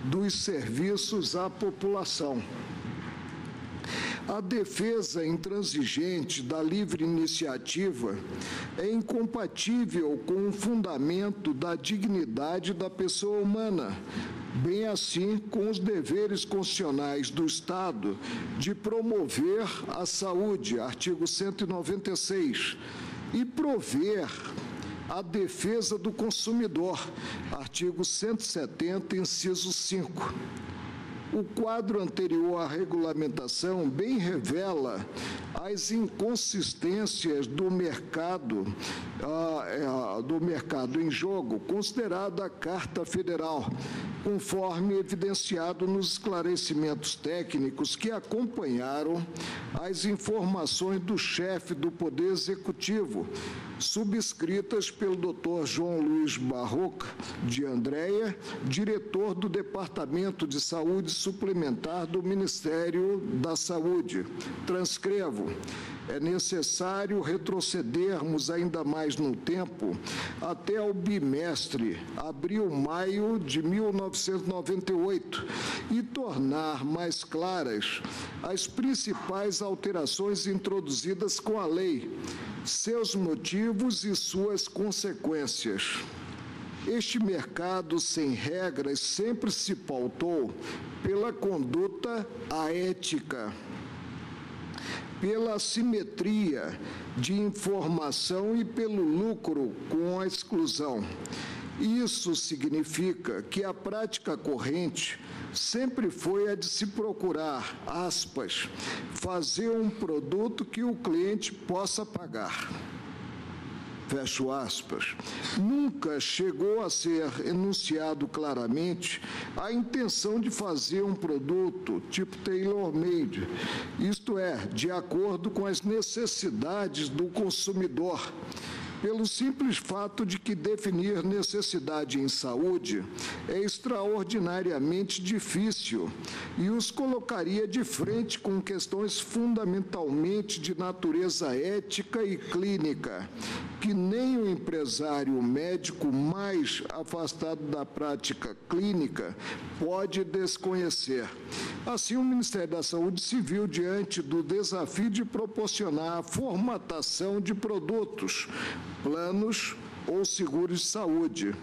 dos serviços à população. A defesa intransigente da livre iniciativa é incompatível com o fundamento da dignidade da pessoa humana, bem assim com os deveres constitucionais do Estado de promover a saúde, artigo 196, e prover a defesa do consumidor, artigo 170, inciso 5. O quadro anterior à regulamentação bem revela as inconsistências do mercado em jogo, considerada a Carta Federal, conforme evidenciado nos esclarecimentos técnicos que acompanharam as informações do chefe do Poder Executivo, subscritas pelo Dr. João Luiz Barroca de Andréia, diretor do Departamento de Saúde Suplementar do Ministério da Saúde. Transcrevo. É necessário retrocedermos ainda mais no tempo até ao bimestre, abril-maio de 1998, e tornar mais claras as principais alterações introduzidas com a lei, seus motivos e suas consequências. Este mercado sem regras sempre se pautou pela conduta aética. pela assimetria de informação e pelo lucro com a exclusão. Isso significa que a prática corrente sempre foi a de se procurar, aspas, fazer um produto que o cliente possa pagar. Fecho aspas. Nunca chegou a ser enunciado claramente a intenção de fazer um produto tipo tailor-made, isto é, de acordo com as necessidades do consumidor, pelo simples fato de que definir necessidade em saúde é extraordinariamente difícil e os colocaria de frente com questões fundamentalmente de natureza ética e clínica, que nem o empresário médico mais afastado da prática clínica pode desconhecer. Assim, o Ministério da Saúde se viu diante do desafio de proporcionar a formatação de produtos, planos ou seguros de saúde,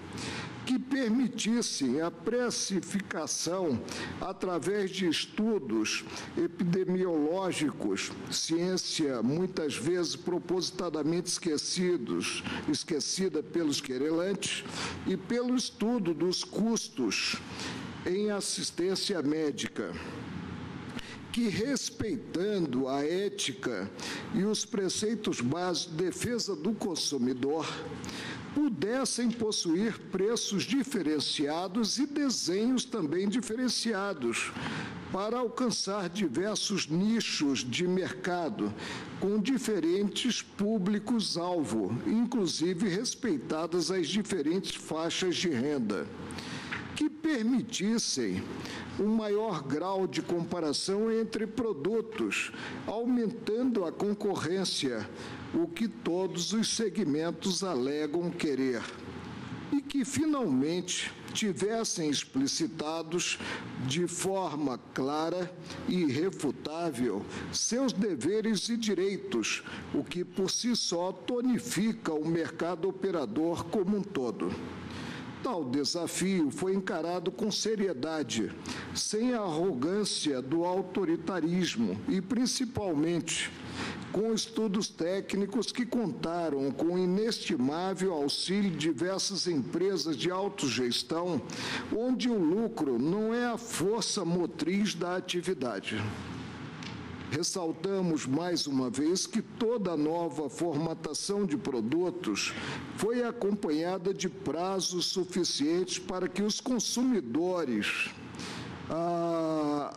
que permitissem a precificação através de estudos epidemiológicos, ciência muitas vezes propositadamente esquecida pelos querelantes, e pelo estudo dos custos em assistência médica, que, respeitando a ética e os preceitos básicos de defesa do consumidor, pudessem possuir preços diferenciados e desenhos também diferenciados, para alcançar diversos nichos de mercado, com diferentes públicos-alvo, inclusive respeitadas as diferentes faixas de renda, que permitissem um maior grau de comparação entre produtos, aumentando a concorrência, o que todos os segmentos alegam querer, e que finalmente tivessem explicitados de forma clara e irrefutável seus deveres e direitos, o que por si só tonifica o mercado operador como um todo. Tal desafio foi encarado com seriedade, sem a arrogância do autoritarismo e, principalmente, com estudos técnicos que contaram com o inestimável auxílio de diversas empresas de autogestão, onde o lucro não é a força motriz da atividade. Ressaltamos mais uma vez que toda nova formatação de produtos foi acompanhada de prazos suficientes para que os consumidores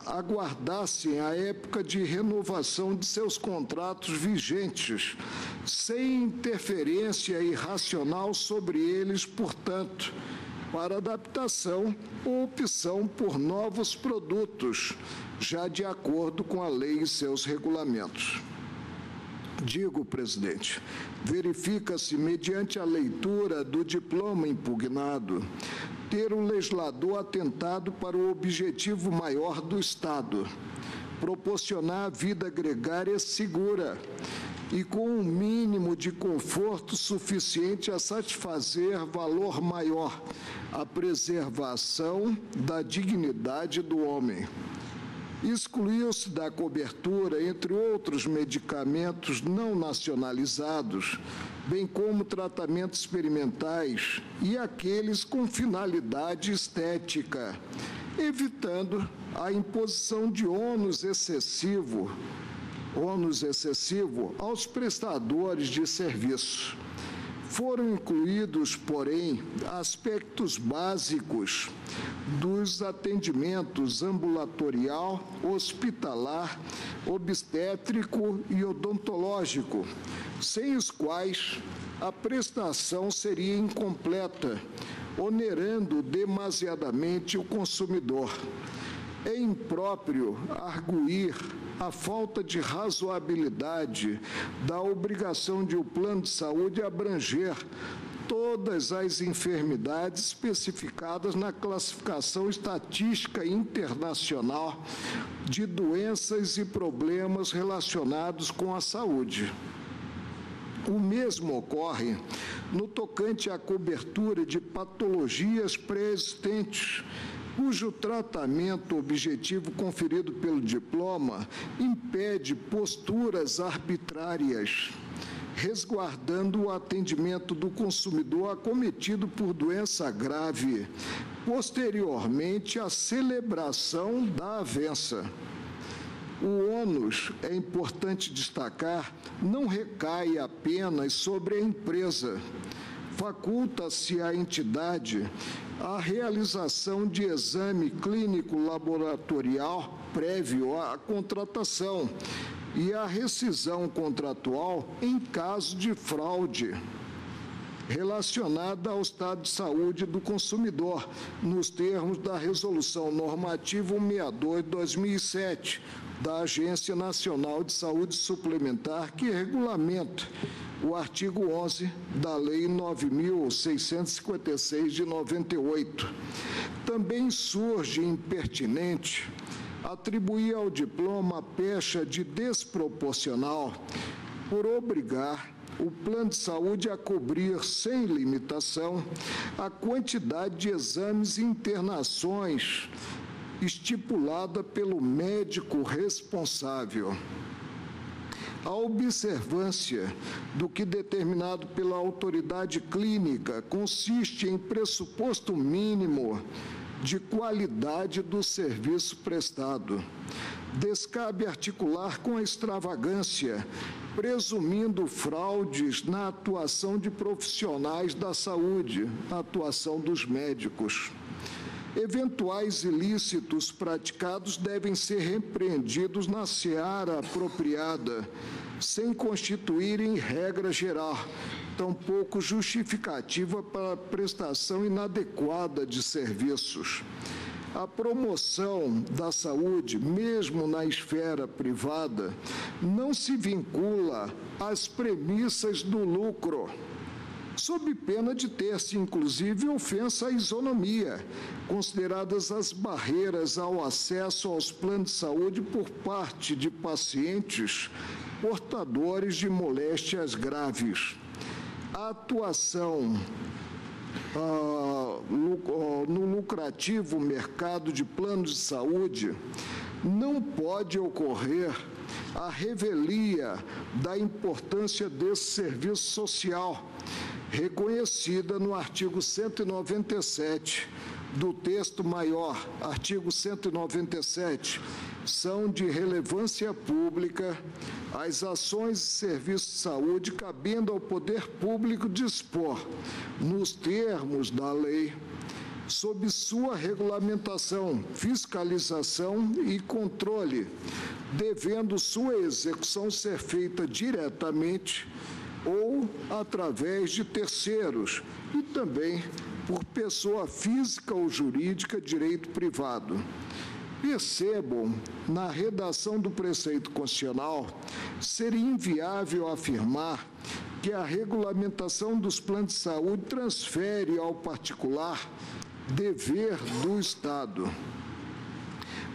aguardassem a época de renovação de seus contratos vigentes, sem interferência irracional sobre eles, portanto, para adaptação ou opção por novos produtos, já de acordo com a lei e seus regulamentos. Digo, presidente, verifica-se, mediante a leitura do diploma impugnado, ter o legislador atentado para o objetivo maior do Estado, proporcionar vida gregária segura e com um mínimo de conforto suficiente a satisfazer valor maior, a preservação da dignidade do homem. Excluiu-se da cobertura, entre outros medicamentos não nacionalizados, bem como tratamentos experimentais e aqueles com finalidade estética, evitando a imposição de ônus excessivo aos prestadores de serviço. Foram incluídos, porém, aspectos básicos dos atendimentos ambulatorial, hospitalar, obstétrico e odontológico, sem os quais a prestação seria incompleta, onerando demasiadamente o consumidor. É impróprio arguir a falta de razoabilidade da obrigação de o plano de saúde abranger todas as enfermidades especificadas na classificação estatística internacional de doenças e problemas relacionados com a saúde. O mesmo ocorre no tocante à cobertura de patologias pré-existentes, cujo tratamento objetivo conferido pelo diploma impede posturas arbitrárias, resguardando o atendimento do consumidor acometido por doença grave, posteriormente à celebração da avença. O ônus, é importante destacar, não recai apenas sobre a empresa. Faculta-se à entidade a realização de exame clínico laboratorial prévio à contratação e a rescisão contratual em caso de fraude relacionada ao estado de saúde do consumidor, nos termos da Resolução Normativa 162 de 2007, da Agência Nacional de Saúde Suplementar, que regulamenta o artigo 11 da Lei 9.656 de 98. Também surge impertinente atribuir ao diploma a pecha de desproporcional por obrigar o plano de saúde a cobrir, sem limitação, a quantidade de exames e internações estipulada pelo médico responsável. A observância do que determinado pela autoridade clínica consiste em pressuposto mínimo de qualidade do serviço prestado. Descabe articular com a extravagância, presumindo fraudes na atuação de profissionais da saúde, na atuação dos médicos. Eventuais ilícitos praticados devem ser repreendidos na seara apropriada, sem constituírem regra geral, tampouco justificativa para a prestação inadequada de serviços. A promoção da saúde, mesmo na esfera privada, não se vincula às premissas do lucro, sob pena de ter-se, inclusive, ofensa à isonomia, consideradas as barreiras ao acesso aos planos de saúde por parte de pacientes portadores de moléstias graves. A atuação no lucrativo mercado de planos de saúde não pode ocorrer à revelia da importância desse serviço social, reconhecida no artigo 197 do texto maior, artigo 197, são de relevância pública as ações e serviços de saúde cabendo ao poder público dispor, nos termos da lei, sob sua regulamentação, fiscalização e controle, devendo sua execução ser feita diretamente ou através de terceiros e também por pessoa física ou jurídica, direito privado. Percebam, na redação do preceito constitucional, seria inviável afirmar que a regulamentação dos planos de saúde transfere ao particular dever do Estado.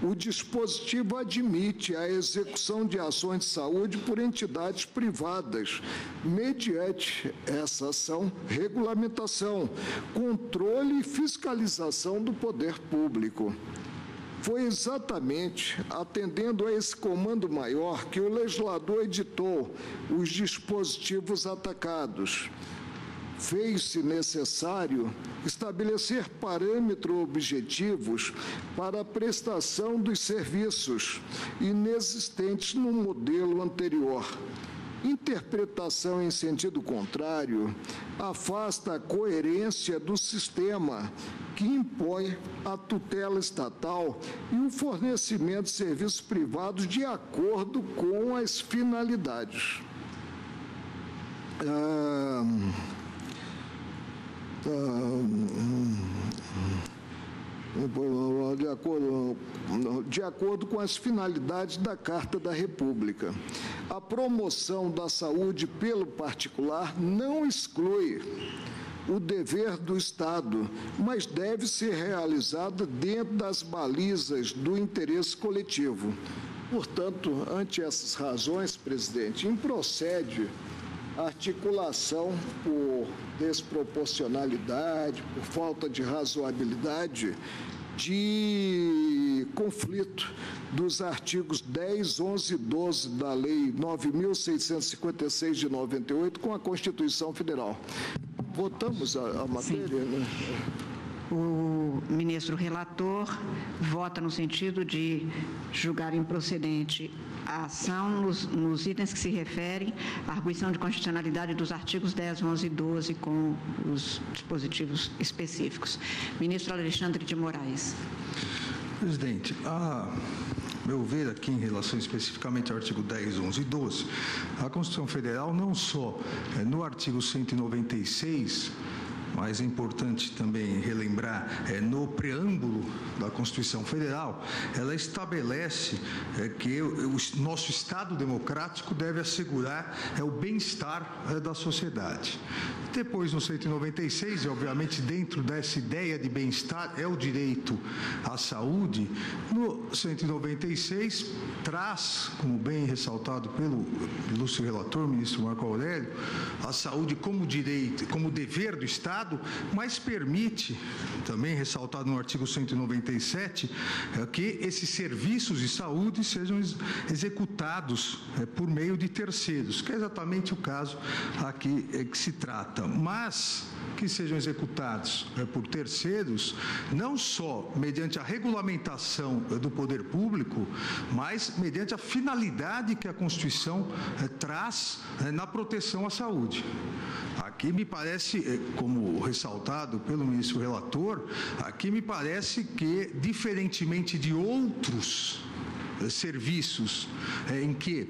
O dispositivo admite a execução de ações de saúde por entidades privadas, mediante essa ação, regulamentação, controle e fiscalização do poder público. Foi exatamente atendendo a esse comando maior que o legislador editou os dispositivos atacados. Fez-se necessário estabelecer parâmetros objetivos para a prestação dos serviços inexistentes no modelo anterior. Interpretação em sentido contrário afasta a coerência do sistema que impõe a tutela estatal e o fornecimento de serviços privados de acordo com as finalidades. De acordo com as finalidades da Carta da República. A promoção da saúde pelo particular não exclui o dever do Estado, mas deve ser realizada dentro das balizas do interesse coletivo. Portanto, ante essas razões, presidente, improcede a articulação por desproporcionalidade, por falta de razoabilidade, de conflito dos artigos 10, 11 e 12 da Lei 9.656 de 98 com a Constituição Federal. Votamos a matéria, né? O ministro relator vota no sentido de julgar improcedente a ação nos itens que se referem à arguição de constitucionalidade dos artigos 10, 11 e 12 com os dispositivos específicos. Ministro Alexandre de Moraes. Presidente, a meu ver aqui em relação especificamente ao artigo 10, 11 e 12, a Constituição Federal não só no artigo 196, mas é importante também relembrar, no preâmbulo da Constituição Federal, ela estabelece que o nosso Estado democrático deve assegurar o bem-estar da sociedade. Depois, no 196, e obviamente dentro dessa ideia de bem-estar é o direito à saúde, no 196 traz, como bem ressaltado pelo ilustre relator, ministro Marco Aurélio, a saúde como direito, como dever do Estado, mas permite, também ressaltado no artigo 197, que esses serviços de saúde sejam executados por meio de terceiros, que é exatamente o caso aqui que se trata. Mas que sejam executados por terceiros, não só mediante a regulamentação do poder público, mas mediante a finalidade que a Constituição traz na proteção à saúde. Aqui me parece, como ressaltado pelo ministro relator, aqui me parece que, diferentemente de outros serviços em que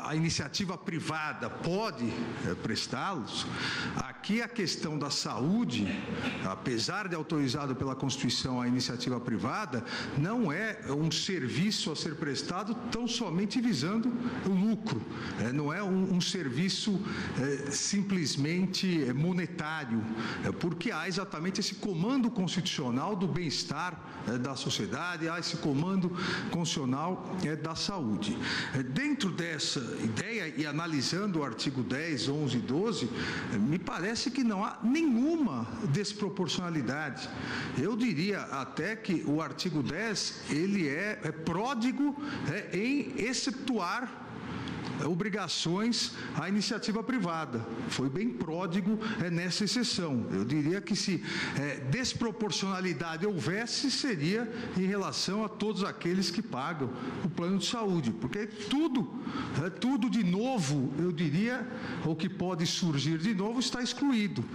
a iniciativa privada pode prestá-los, aqui a questão da saúde, apesar de autorizado pela Constituição a iniciativa privada, não é um serviço a ser prestado tão somente visando o lucro, não é um serviço simplesmente monetário, porque há exatamente esse comando constitucional do bem-estar da sociedade, há esse comando constitucional da saúde. Dentro dessa ideia e analisando o artigo 10, 11 e 12, me parece que não há nenhuma desproporcionalidade. Eu diria até que o artigo 10, ele é pródigo em excetuar obrigações à iniciativa privada. Foi bem pródigo nessa exceção. Eu diria que se desproporcionalidade houvesse, seria em relação a todos aqueles que pagam o plano de saúde, porque tudo de novo, eu diria, o que pode surgir de novo está excluído.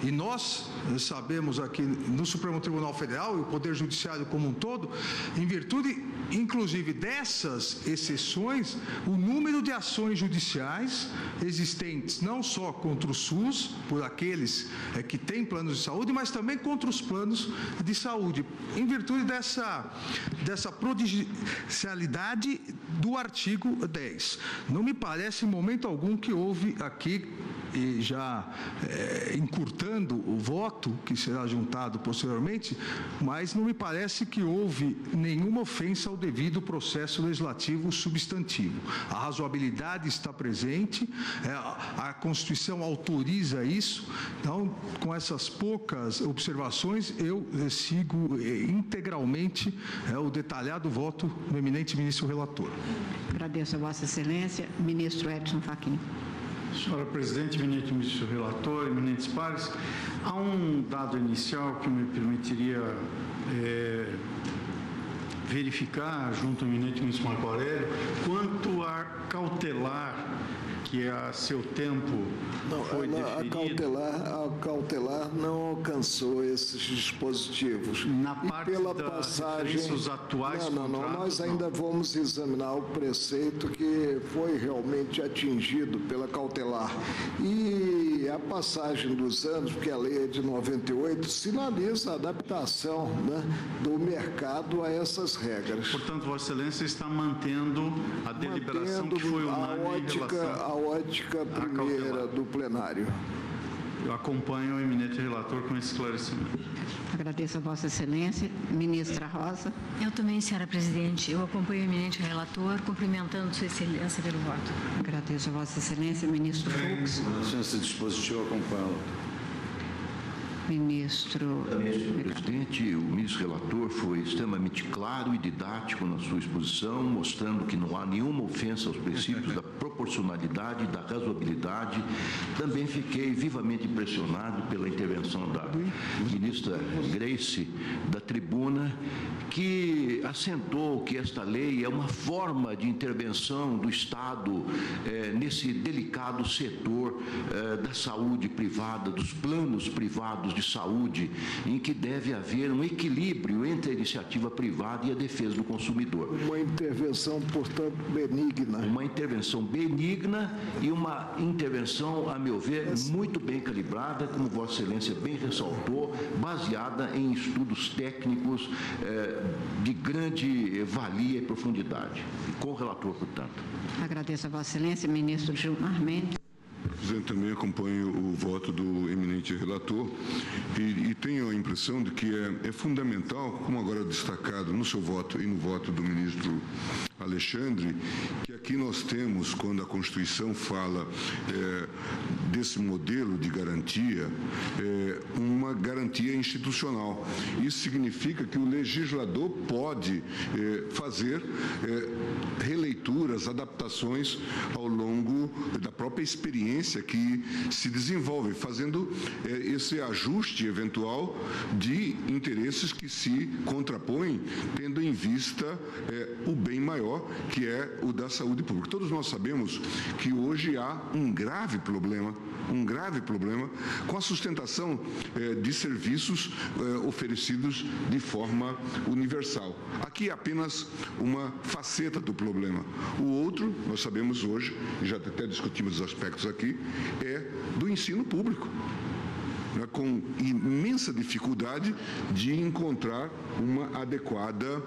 E nós sabemos aqui no Supremo Tribunal Federal e o Poder Judiciário como um todo, em virtude, inclusive, dessas exceções, o número de ações judiciais existentes não só contra o SUS, por aqueles que têm planos de saúde, mas também contra os planos de saúde, em virtude dessa prodigialidade do artigo 10. Não me parece em momento algum que houve aqui, e já encurtando o voto, que será juntado posteriormente, mas não me parece que houve nenhuma ofensa ao devido processo legislativo substantivo. A razoabilidade está presente, a Constituição autoriza isso, então, com essas poucas observações, eu sigo integralmente o detalhado voto do eminente ministro relator. Agradeço a Vossa Excelência. Ministro Edson Fachin. Senhora Presidente, eminente ministro relator, eminentes pares, há um dado inicial que me permitiria verificar, junto ao eminente ministro Marco Aurélio, quanto a cautelar que a seu tempo foi deferido. A cautelar não alcançou esses dispositivos. Na parte pela das passagem, referências atuais nós ainda vamos examinar o preceito que foi realmente atingido pela cautelar. E a passagem dos anos, porque a lei é de 98, sinaliza a adaptação, né, do mercado a essas regras. Portanto, Vossa Excelência está mantendo a deliberação que foi unânime em relação a ótica primeira do plenário. Eu acompanho o eminente relator com esse esclarecimento. Agradeço a Vossa Excelência. Ministra Rosa. Eu também, senhora Presidente. Eu acompanho o eminente relator, cumprimentando Sua Excelência pelo voto. Agradeço a Vossa Excelência. Ministro Fux. Com licença, dispositivo, acompanho. Ministro. Presidente, o ministro relator foi extremamente claro e didático na sua exposição, mostrando que não há nenhuma ofensa aos princípios da proporcionalidade e da razoabilidade. Também fiquei vivamente impressionado pela intervenção da ministra Grace, da tribuna, que assentou que esta lei é uma forma de intervenção do Estado nesse delicado setor da saúde privada, dos planos privados de saúde, em que deve haver um equilíbrio entre a iniciativa privada e a defesa do consumidor. Uma intervenção, portanto, benigna. Uma intervenção benigna e uma intervenção, a meu ver, muito bem calibrada, como Vossa Excelência bem ressaltou, baseada em estudos técnicos de grande valia e profundidade. E com o relator, portanto. Agradeço a Vossa Excelência, ministro Gilmar Mendes. Presidente, também acompanho o voto do eminente relator e tenho a impressão de que é fundamental, como agora destacado no seu voto e no voto do ministro Alexandre, que aqui nós temos, quando a Constituição fala desse modelo de garantia, uma garantia institucional. Isso significa que o legislador pode fazer releituras, adaptações ao longo da própria experiência que se desenvolve, fazendo esse ajuste eventual de interesses que se contrapõem, tendo em vista o bem maior, que é o da saúde pública. Todos nós sabemos que hoje há um grave problema com a sustentação de serviços oferecidos de forma universal. Aqui é apenas uma faceta do problema. O outro, nós sabemos hoje, e já até discutimos os aspectos aqui, é do ensino público, com imensa dificuldade de encontrar uma adequada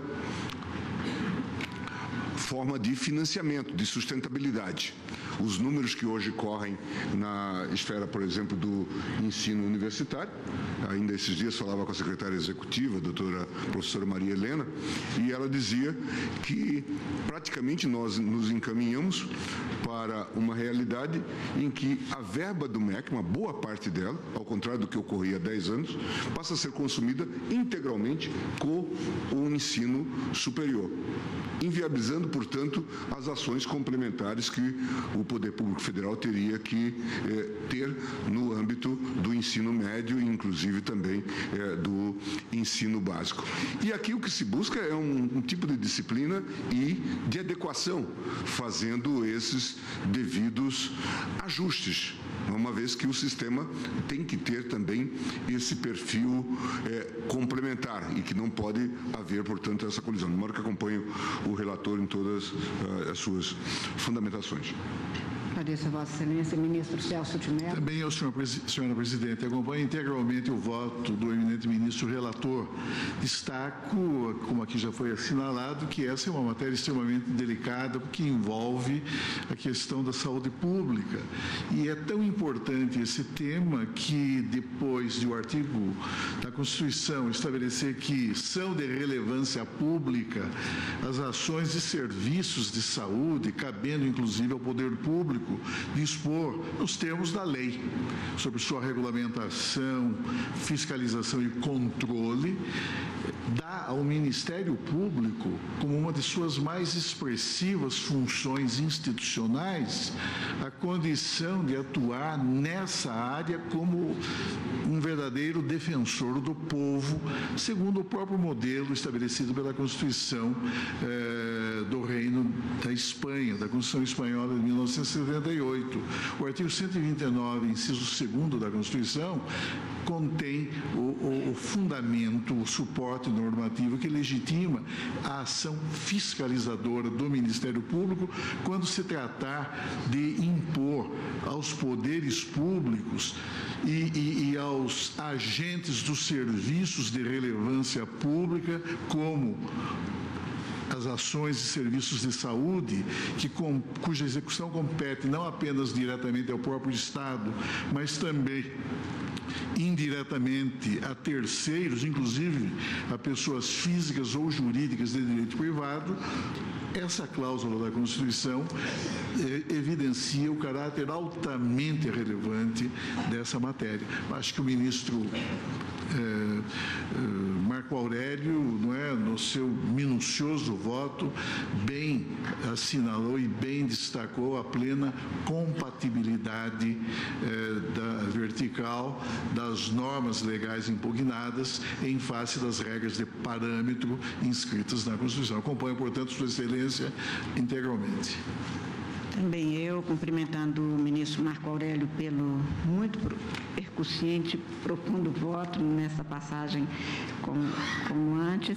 forma de financiamento, de sustentabilidade. Os números que hoje correm na esfera, por exemplo, do ensino universitário, ainda esses dias falava com a secretária executiva, a professora Maria Helena, e ela dizia que praticamente nós nos encaminhamos para uma realidade em que a verba do MEC, uma boa parte dela, ao contrário do que ocorria há 10 anos, passa a ser consumida integralmente com o ensino superior, inviabilizando, portanto, as ações complementares que o Poder Público Federal teria que ter no âmbito do ensino médio e, inclusive, também do ensino básico. E aqui o que se busca é um tipo de disciplina e de adequação, fazendo esses devidos ajustes, uma vez que o sistema tem que ter também esse perfil complementar e que não pode haver, portanto, essa colisão. De modo que acompanho o relator em todas as suas fundamentações. Agradeço a Vossa Excelência, ministro Celso de Mello. Também ao senhora Presidente, acompanho integralmente o voto do eminente ministro relator. Destaco, como aqui já foi assinalado, que essa é uma matéria extremamente delicada, porque envolve a questão da saúde pública. E é tão importante esse tema que, depois de o artigo da Constituição estabelecer que são de relevância pública as ações e serviços de saúde, cabendo inclusive ao poder público dispor nos termos da lei sobre sua regulamentação, fiscalização e controle, dá ao Ministério Público, como uma de suas mais expressivas funções institucionais, a condição de atuar nessa área como um verdadeiro defensor do povo, segundo o próprio modelo estabelecido pela Constituição do Reino da Espanha, da Constituição Espanhola de 1978. O artigo 129, inciso 2º da Constituição, contém o fundamento, o suporte normativo que legitima a ação fiscalizadora do Ministério Público quando se tratar de impor aos poderes públicos e aos agentes dos serviços de relevância pública, como as ações e serviços de saúde, cuja execução compete não apenas diretamente ao próprio Estado, mas também indiretamente a terceiros, inclusive a pessoas físicas ou jurídicas de direito privado, essa cláusula da Constituição evidencia o caráter altamente relevante dessa matéria. Acho que o ministro Marco Aurélio, no seu minucioso voto, bem assinalou e bem destacou a plena compatibilidade da vertical das normas legais impugnadas em face das regras de parâmetro inscritas na Constituição. Acompanho, portanto, Sua Excelência integralmente. Também eu, cumprimentando o ministro Marco Aurélio pelo muito percussiente, profundo voto nessa passagem como antes,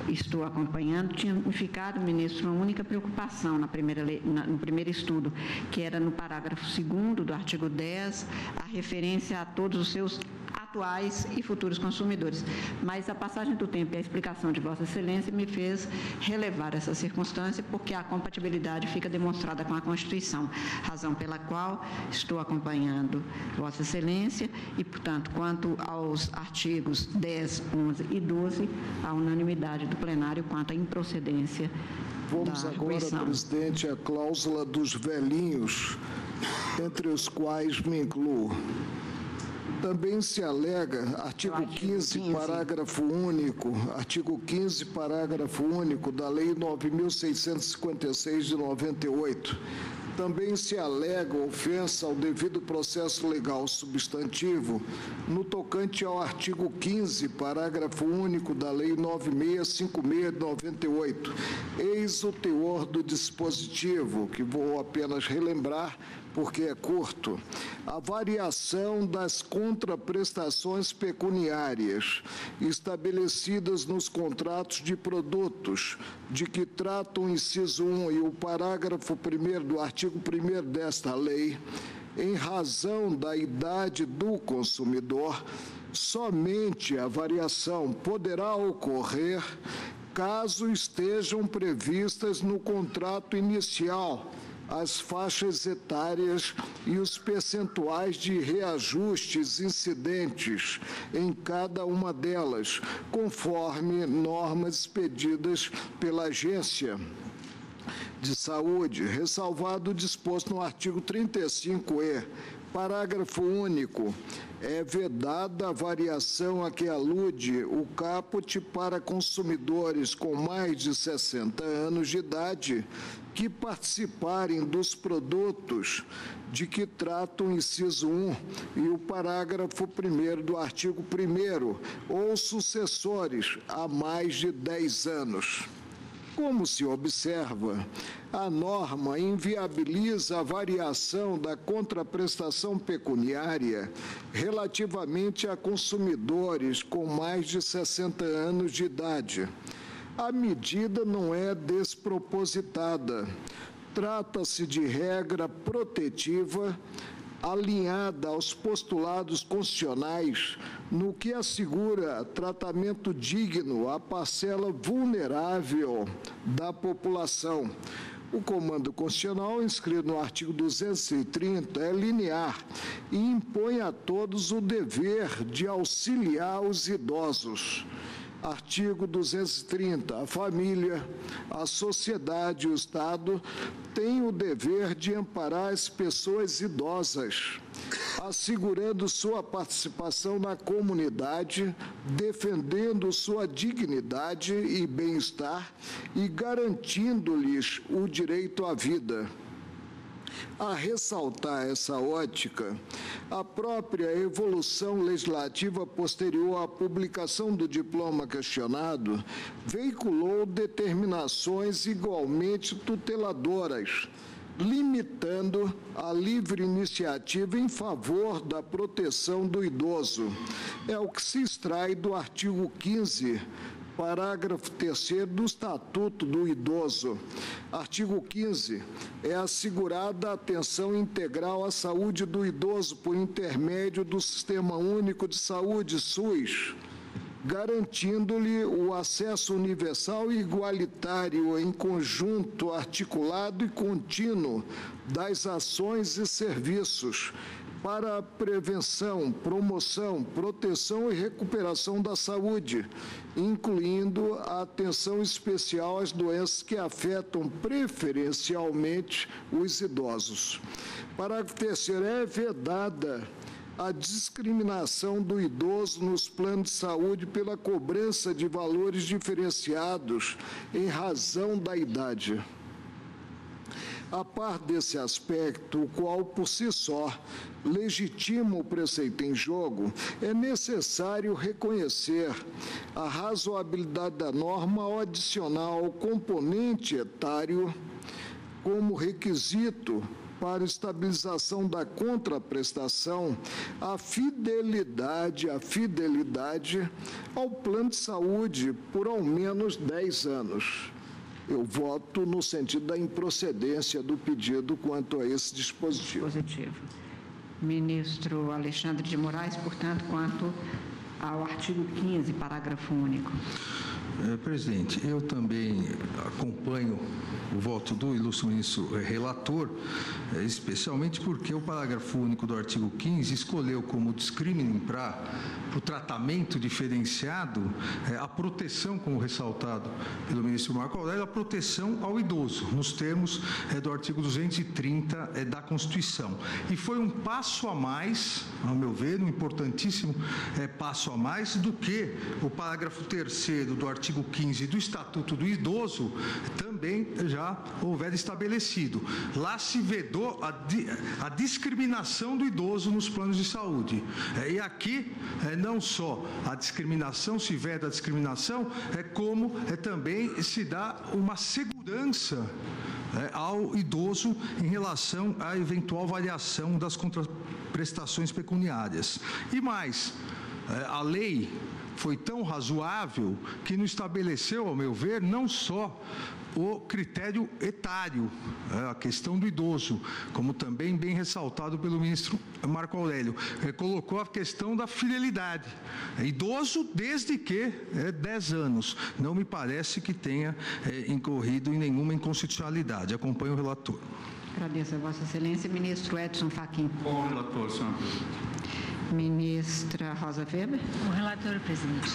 estou acompanhando. Tinha ficado, ministro, uma única preocupação no primeiro estudo, que era no parágrafo 2º do artigo 10, a referência a todos os seus atuais e futuros consumidores. Mas a passagem do tempo e a explicação de Vossa Excelência me fez relevar essa circunstância, porque a compatibilidade fica demonstrada com a Constituição, razão pela qual estou acompanhando Vossa Excelência e, portanto, quanto aos artigos 10, 11 e 12, a unanimidade do plenário quanto à improcedência Vamos da agora, arguição. presidente, à cláusula dos velhinhos, entre os quais me incluo. Também se alega, artigo 15, parágrafo único, artigo 15, parágrafo único da Lei 9.656 de 98. Também se alega ofensa ao devido processo legal substantivo no tocante ao artigo 15, parágrafo único da Lei 9656 de 98. Eis o teor do dispositivo, que vou apenas relembrar, porque é curto. A variação das contraprestações pecuniárias estabelecidas nos contratos de produtos de que trata o inciso 1 e o parágrafo 1º do artigo 1º desta lei, em razão da idade do consumidor, somente a variação poderá ocorrer caso estejam previstas no contrato inicial as faixas etárias e os percentuais de reajustes incidentes em cada uma delas, conforme normas expedidas pela Agência de Saúde, ressalvado o disposto no artigo 35E. Parágrafo único. É vedada a variação a que alude o caput para consumidores com mais de 60 anos de idade que participarem dos produtos de que trata o inciso 1 e o parágrafo 1º do artigo 1º ou sucessores há mais de 10 anos. Como se observa, a norma inviabiliza a variação da contraprestação pecuniária relativamente a consumidores com mais de 60 anos de idade. A medida não é despropositada. Trata-se de regra protetiva alinhada aos postulados constitucionais, no que assegura tratamento digno à parcela vulnerável da população. O comando constitucional, inscrito no artigo 230, é linear e impõe a todos o dever de auxiliar os idosos. Artigo 230. A família, a sociedade e o Estado têm o dever de amparar as pessoas idosas, assegurando sua participação na comunidade, defendendo sua dignidade e bem-estar e garantindo-lhes o direito à vida. A ressaltar essa ótica, a própria evolução legislativa posterior à publicação do diploma questionado veiculou determinações igualmente tuteladoras, limitando a livre iniciativa em favor da proteção do idoso. É o que se extrai do artigo 15, parágrafo 3º do Estatuto do Idoso. Artigo 15. É assegurada a atenção integral à saúde do idoso por intermédio do Sistema Único de Saúde, SUS, garantindo-lhe o acesso universal e igualitário em conjunto articulado e contínuo das ações e serviços, para a prevenção, promoção, proteção e recuperação da saúde, incluindo a atenção especial às doenças que afetam preferencialmente os idosos. Parágrafo 3º, é vedada a discriminação do idoso nos planos de saúde pela cobrança de valores diferenciados em razão da idade. A par desse aspecto, o qual por si só legitima o preceito em jogo, é necessário reconhecer a razoabilidade da norma ao adicionar ao componente etário como requisito para estabilização da contraprestação a fidelidade ao plano de saúde por ao menos 10 anos. Eu voto no sentido da improcedência do pedido quanto a esse dispositivo. Positivo. Ministro Alexandre de Moraes, portanto, quanto ao artigo 15, parágrafo único. Presidente, eu também acompanho o voto do ilustre ministro relator, especialmente porque o parágrafo único do artigo 15 escolheu como discrimen para o tratamento diferenciado a proteção, como ressaltado pelo ministro Marco Aurélio, a proteção ao idoso, nos termos do artigo 230 da Constituição. E foi um passo a mais, ao meu ver, um importantíssimo passo a mais do que o parágrafo 3º do artigo 15 do Estatuto do Idoso também já houver estabelecido. Lá se vedou a discriminação do idoso nos planos de saúde. E aqui, não só a discriminação, se veda a discriminação, como também se dá uma segurança ao idoso em relação à eventual variação das contraprestações pecuniárias. E mais, a lei foi tão razoável que não estabeleceu, ao meu ver, não só o critério etário, a questão do idoso, como também bem ressaltado pelo ministro Marco Aurélio, colocou a questão da fidelidade. Idoso desde que 10 anos. Não me parece que tenha incorrido em nenhuma inconstitucionalidade. Acompanho o relator. Agradeço a Vossa Excelência. Ministro Edson Fachin. Com o relator, senhora presidente. Ministra Rosa Weber. Com o relator, presidente.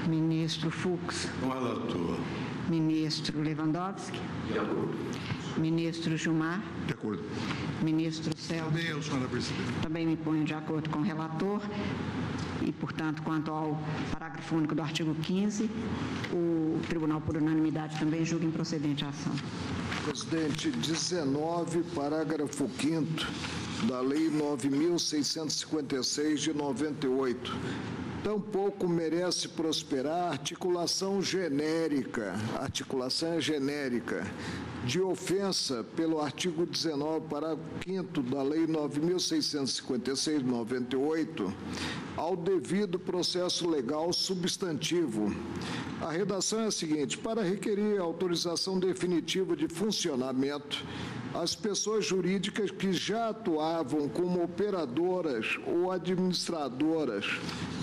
Ministro Fux. Com o relator. Ministro Lewandowski. De acordo. Ministro Gilmar. De acordo. Ministro Celso. Também, senhora presidente. Também me ponho de acordo com o relator. E, portanto, quanto ao parágrafo único do artigo 15, o Tribunal, por unanimidade, também julga improcedente a ação. Presidente, 19, parágrafo 5º da Lei 9.656 de 98. Tampouco merece prosperar articulação genérica de ofensa pelo artigo 19, parágrafo 5º da Lei 9.656 de 98, ao devido processo legal substantivo. A redação é a seguinte: para requerer autorização definitiva de funcionamento, as pessoas jurídicas que já atuavam como operadoras ou administradoras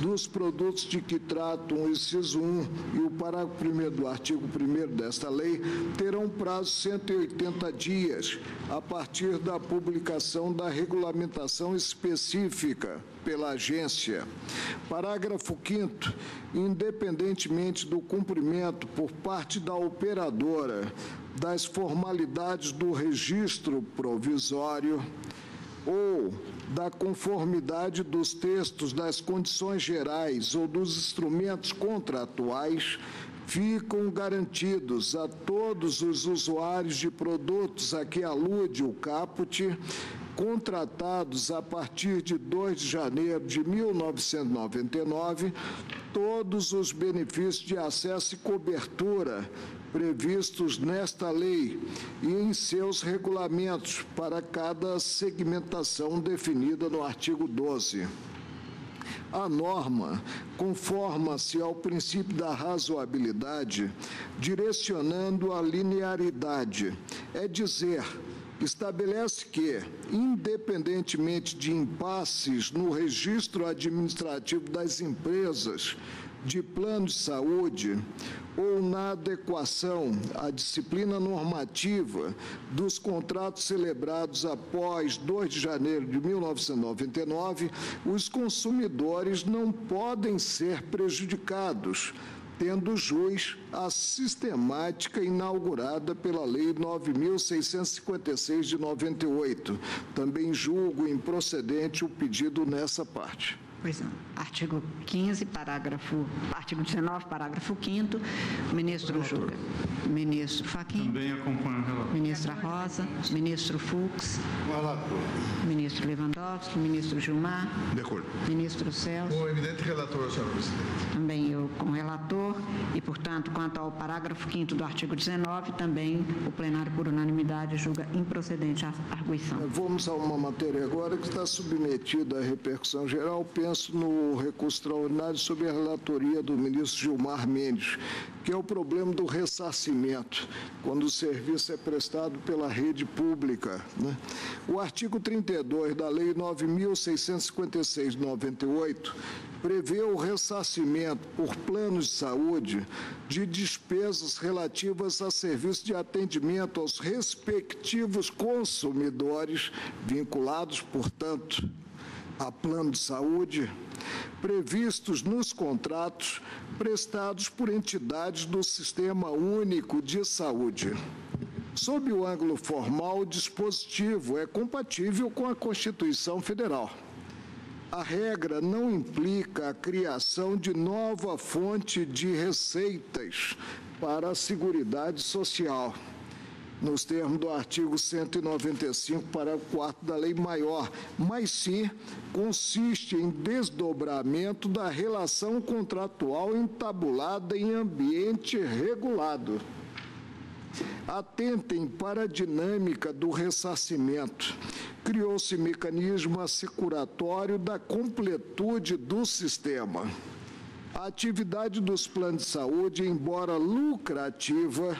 dos produtos de que tratam o inciso 1 e o parágrafo 1º do artigo 1º desta lei terão prazo de 180 dias a partir da publicação da regulamentação específica pela agência. Parágrafo 5º. Independentemente do cumprimento por parte da operadora das formalidades do registro provisório ou da conformidade dos textos das condições gerais ou dos instrumentos contratuais, ficam garantidos a todos os usuários de produtos a que alude o caput, contratados a partir de 2 de janeiro de 1999, todos os benefícios de acesso e cobertura previstos nesta lei e em seus regulamentos para cada segmentação definida no artigo 12. A norma conforma-se ao princípio da razoabilidade, direcionando a linearidade, é dizer, estabelece que, independentemente de impasses no registro administrativo das empresas de plano de saúde ou na adequação à disciplina normativa dos contratos celebrados após 2 de janeiro de 1999, os consumidores não podem ser prejudicados, tendo jus à sistemática inaugurada pela Lei 9.656 de 98. Também julgo improcedente o pedido nessa parte. Pois não. Artigo 15, artigo 19, parágrafo 5º, ministro Júlia. Ministro Fachin. Também acompanho o relator. Ministra Rosa. Ministro Fux. Ministro Lewandowski. Ministro Gilmar. De acordo. Ministro Celso. Com o eminente relator, senhora presidente. Também eu com o relator e, portanto, quanto ao parágrafo 5º do artigo 19, também o plenário, por unanimidade, julga improcedente a arguição. Vamos a uma matéria agora que está submetida à repercussão geral. Penso no recurso extraordinário sobre a relatoria do ministro Gilmar Mendes, que é o problema do ressarcimento, quando o serviço é prestado pela rede pública, né? O artigo 32 da Lei 9.656 de 98 prevê o ressarcimento por planos de saúde de despesas relativas a serviços de atendimento aos respectivos consumidores vinculados, portanto, a plano de saúde, previstos nos contratos prestados por entidades do Sistema Único de Saúde. Sob o ângulo formal, o dispositivo é compatível com a Constituição Federal. A regra não implica a criação de nova fonte de receitas para a Seguridade Social, nos termos do artigo 195, parágrafo 4º da Lei Maior, mas sim consiste em desdobramento da relação contratual entabulada em ambiente regulado. Atentem para a dinâmica do ressarcimento. Criou-se mecanismo assecuratório da completude do sistema. A atividade dos planos de saúde, embora lucrativa,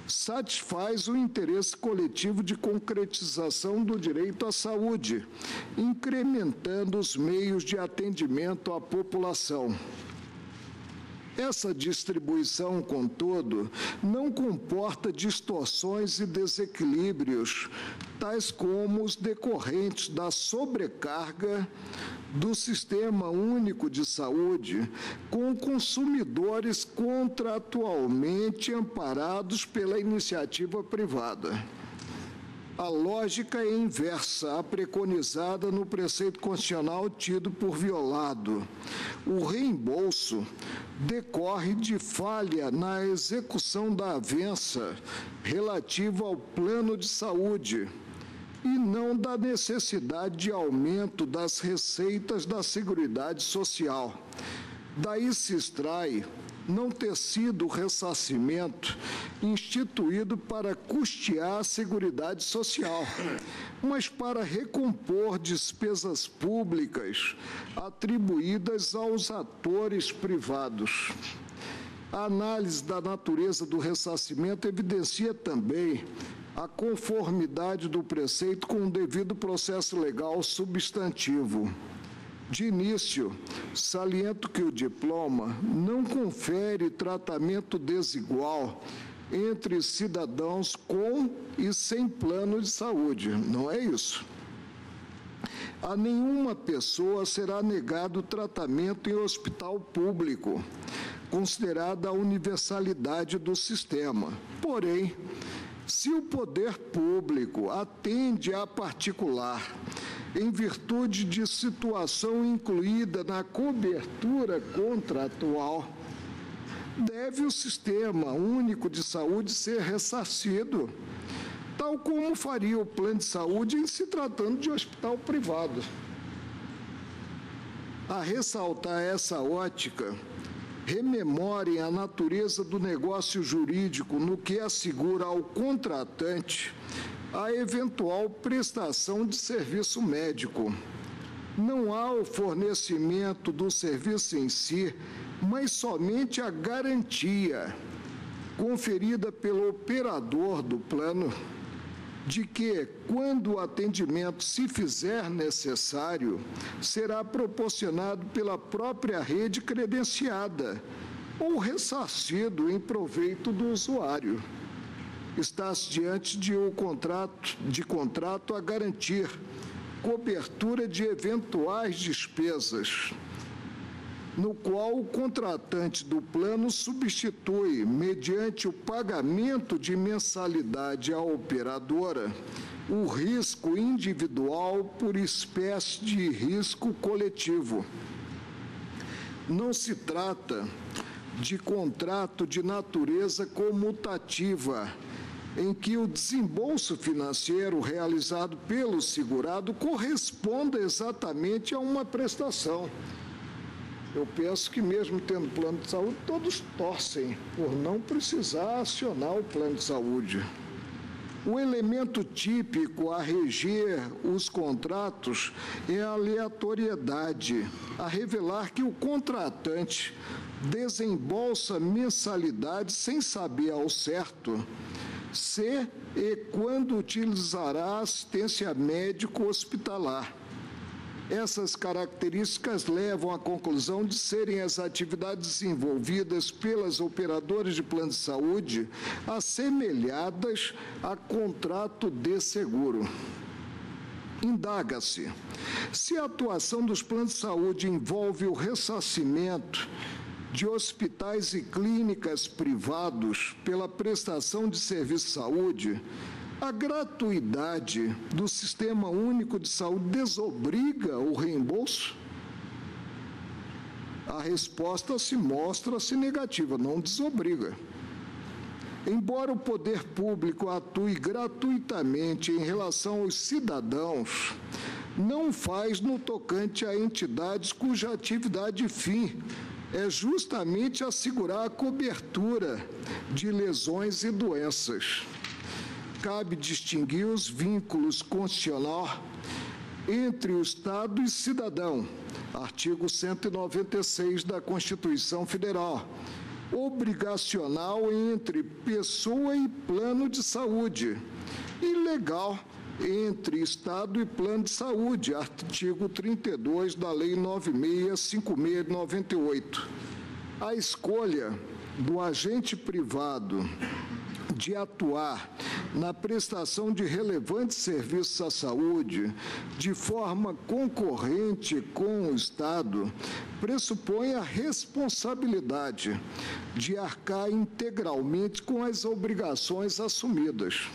satisfaz o interesse coletivo de concretização do direito à saúde, incrementando os meios de atendimento à população. Essa distribuição, contudo, não comporta distorções e desequilíbrios, tais como os decorrentes da sobrecarga do Sistema Único de Saúde com consumidores contratualmente amparados pela iniciativa privada. A lógica é inversa à preconizada no preceito constitucional tido por violado. O reembolso decorre de falha na execução da avença relativa ao plano de saúde e não da necessidade de aumento das receitas da Seguridade Social. Daí se extrai não ter sido o ressarcimento instituído para custear a Seguridade Social, mas para recompor despesas públicas atribuídas aos atores privados. A análise da natureza do ressarcimento evidencia também a conformidade do preceito com o devido processo legal substantivo. De início, saliento que o diploma não confere tratamento desigual entre cidadãos com e sem plano de saúde. Não é isso. A nenhuma pessoa será negado tratamento em hospital público, considerada a universalidade do sistema. Porém, se o poder público atende a particular em virtude de situação incluída na cobertura contratual, deve o Sistema Único de Saúde ser ressarcido, tal como faria o plano de saúde em se tratando de hospital privado. A ressaltar essa ótica, rememorem a natureza do negócio jurídico no que assegura ao contratante a eventual prestação de serviço médico. Não há o fornecimento do serviço em si, mas somente a garantia conferida pelo operador do plano de que, quando o atendimento se fizer necessário, será proporcionado pela própria rede credenciada ou ressarcido em proveito do usuário. Está-se diante de um contrato a garantir cobertura de eventuais despesas, no qual o contratante do plano substitui, mediante o pagamento de mensalidade à operadora, o risco individual por espécie de risco coletivo. Não se trata de contrato de natureza comutativa, em que o desembolso financeiro realizado pelo segurado corresponda exatamente a uma prestação. Eu penso que, mesmo tendo plano de saúde, todos torcem por não precisar acionar o plano de saúde. O elemento típico a reger os contratos é a aleatoriedade, a revelar que o contratante desembolsa mensalidade sem saber ao certo se e quando utilizará assistência médico-hospitalar. Essas características levam à conclusão de serem as atividades desenvolvidas pelas operadoras de plano de saúde assemelhadas a contrato de seguro. Indaga-se se a atuação dos planos de saúde envolve o ressarcimento de hospitais e clínicas privados pela prestação de serviço de saúde. A gratuidade do Sistema Único de Saúde desobriga o reembolso? A resposta se mostra-se negativa, não desobriga. Embora o poder público atue gratuitamente em relação aos cidadãos, não faz no tocante a entidades cuja atividade fim é justamente assegurar a cobertura de lesões e doenças. Cabe distinguir os vínculos constitucionais entre o Estado e cidadão, artigo 196 da Constituição Federal, obrigacional entre pessoa e plano de saúde, e legal entre Estado e plano de saúde, artigo 32 da Lei 9656 de 98. A escolha do agente privado de atuar na prestação de relevantes serviços à saúde de forma concorrente com o Estado pressupõe a responsabilidade de arcar integralmente com as obrigações assumidas.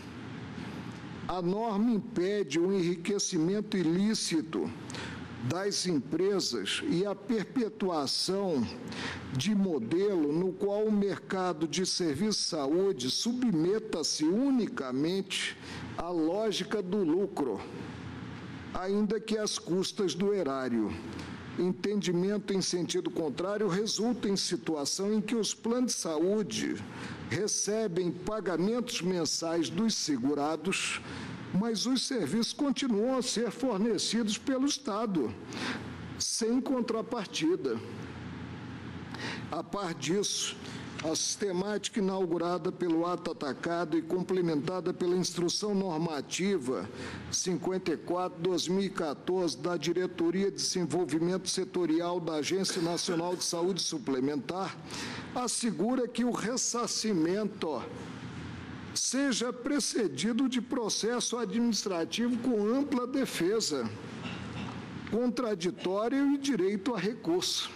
A norma impede o enriquecimento ilícito das empresas e a perpetuação de modelo no qual o mercado de serviço de saúde submeta-se unicamente à lógica do lucro, ainda que às custas do erário. Entendimento em sentido contrário resulta em situação em que os planos de saúde recebem pagamentos mensais dos segurados, mas os serviços continuam a ser fornecidos pelo Estado, sem contrapartida. A par disso, a sistemática inaugurada pelo ato atacado e complementada pela Instrução Normativa 54/2014 da Diretoria de Desenvolvimento Setorial da Agência Nacional de Saúde Suplementar assegura que o ressarcimento seja precedido de processo administrativo com ampla defesa, contraditório e direito a recurso.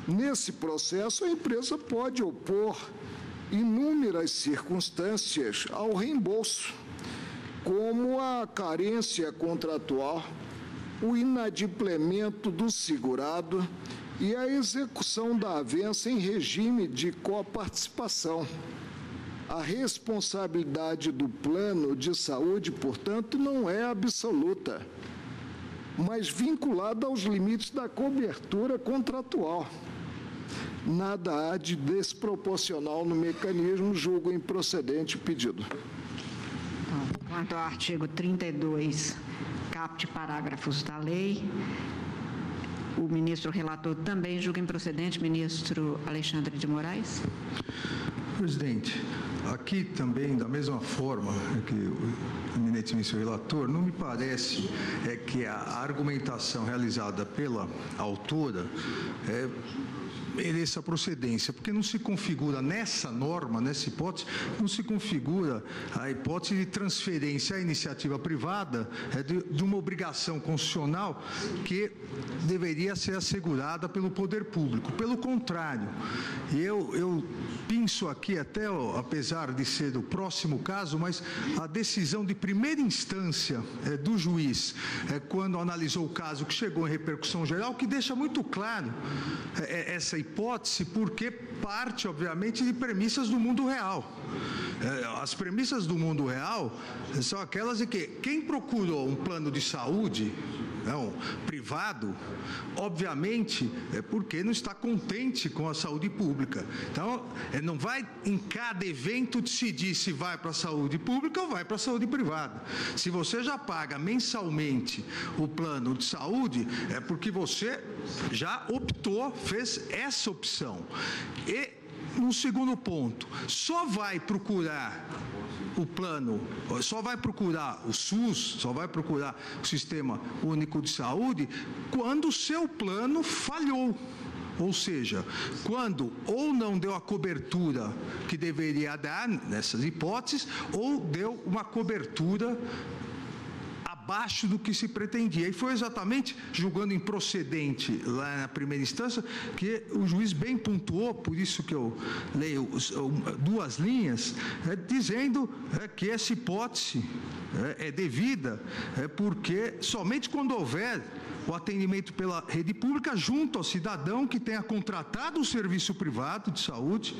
Nesse processo, a empresa pode opor inúmeras circunstâncias ao reembolso, como a carência contratual, o inadimplemento do segurado e a execução da avença em regime de coparticipação. A responsabilidade do plano de saúde, portanto, não é absoluta, mas vinculada aos limites da cobertura contratual. Nada há de desproporcional no mecanismo, julgo improcedente o pedido. Quanto ao artigo 32, caput parágrafos da lei, o ministro relator também julga improcedente, ministro Alexandre de Moraes. Presidente, aqui também, da mesma forma que o eminente ministro relator, não me parece que a argumentação realizada pela autora mereça procedência, porque não se configura nessa norma, nessa hipótese, não se configura a hipótese de transferência à iniciativa privada de uma obrigação constitucional que deveria ser assegurada pelo poder público. Pelo contrário, eu penso aqui até, apesar de ser o próximo caso, mas a decisão de primeira instância do juiz, quando analisou o caso que chegou em repercussão geral, que deixa muito claro essa hipótese, porque parte, obviamente, de premissas do mundo real. As premissas do mundo real são aquelas de que quem procurou um plano de saúde privado, obviamente, é porque não está contente com a saúde pública. Então, não vai em cada evento decidir se vai para a saúde pública ou vai para a saúde privada. Se você já paga mensalmente o plano de saúde, é porque você já optou, fez essa opção. E, no segundo ponto, só vai procurar o plano, só vai procurar o SUS, só vai procurar o Sistema Único de Saúde quando o seu plano falhou. Ou seja, quando ou não deu a cobertura que deveria dar nessas hipóteses, ou deu uma cobertura abaixo do que se pretendia. E foi exatamente, julgando improcedente lá na primeira instância, que o juiz bem pontuou, por isso que eu leio duas linhas, dizendo que essa hipótese é devida, porque somente quando houver o atendimento pela rede pública junto ao cidadão que tenha contratado o serviço privado de saúde,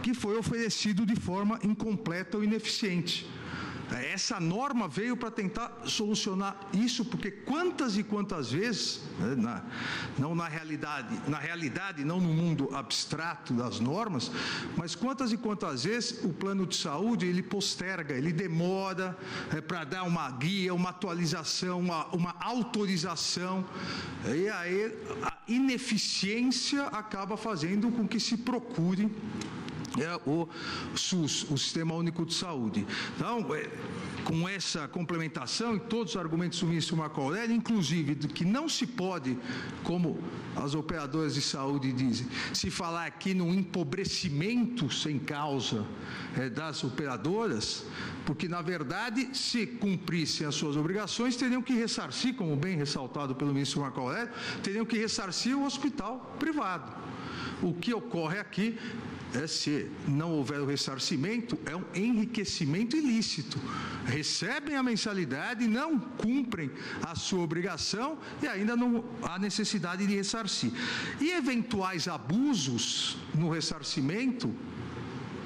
que foi oferecido de forma incompleta ou ineficiente. Essa norma veio para tentar solucionar isso, porque quantas e quantas vezes, não na realidade, não no mundo abstrato das normas, mas quantas e quantas vezes o plano de saúde ele posterga, ele demora para dar uma guia, uma atualização, uma autorização, e aí a ineficiência acaba fazendo com que se procure o SUS, o Sistema Único de Saúde. Então, com essa complementação e todos os argumentos do ministro Marco Aurélio, inclusive do que não se pode, como as operadoras de saúde dizem, se falar aqui num empobrecimento sem causa das operadoras, porque, na verdade, se cumprissem as suas obrigações, teriam que ressarcir, como bem ressaltado pelo ministro Marco Aurélio, teriam que ressarcir o hospital privado. O que ocorre aqui se não houver o ressarcimento, é um enriquecimento ilícito. Recebem a mensalidade, não cumprem a sua obrigação e ainda não há necessidade de ressarcir. E eventuais abusos no ressarcimento,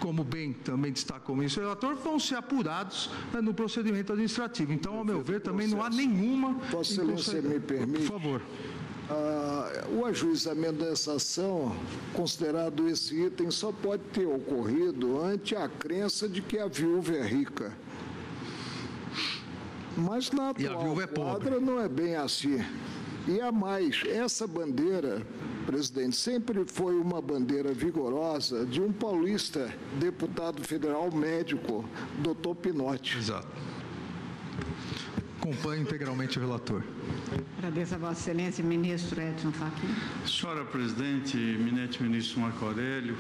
como bem também destacou o ministro relator, vão ser apurados no procedimento administrativo. Então, ao meu ver, também não há nenhuma... Vossa Excelência me permite? Por favor. O ajuizamento dessa ação, considerado esse item, só pode ter ocorrido ante a crença de que a viúva é rica. Mas na atual quadra não é bem assim. E a mais, essa bandeira, presidente, sempre foi uma bandeira vigorosa de um paulista, deputado federal médico, doutor Pinotti. Exato. Acompanho integralmente o relator. Agradeço a Vossa Excelência, ministro Edson Fachin. Senhora presidente, eminente ministro Marco Aurélio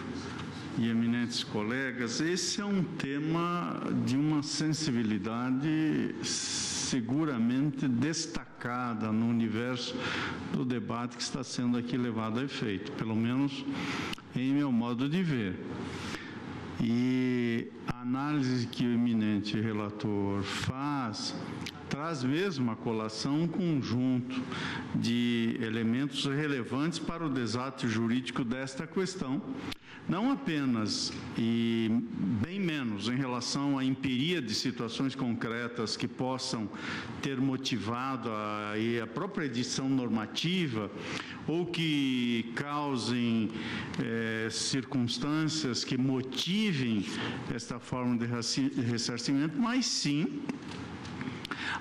e eminentes colegas, esse é um tema de uma sensibilidade seguramente destacada no universo do debate que está sendo aqui levado a efeito, pelo menos em meu modo de ver. E a análise que o eminente relator faz traz mesmo à colação um conjunto de elementos relevantes para o desate jurídico desta questão, não apenas e bem menos em relação à empiria de situações concretas que possam ter motivado a própria edição normativa ou que causem circunstâncias que motivem esta forma de ressarcimento, mas sim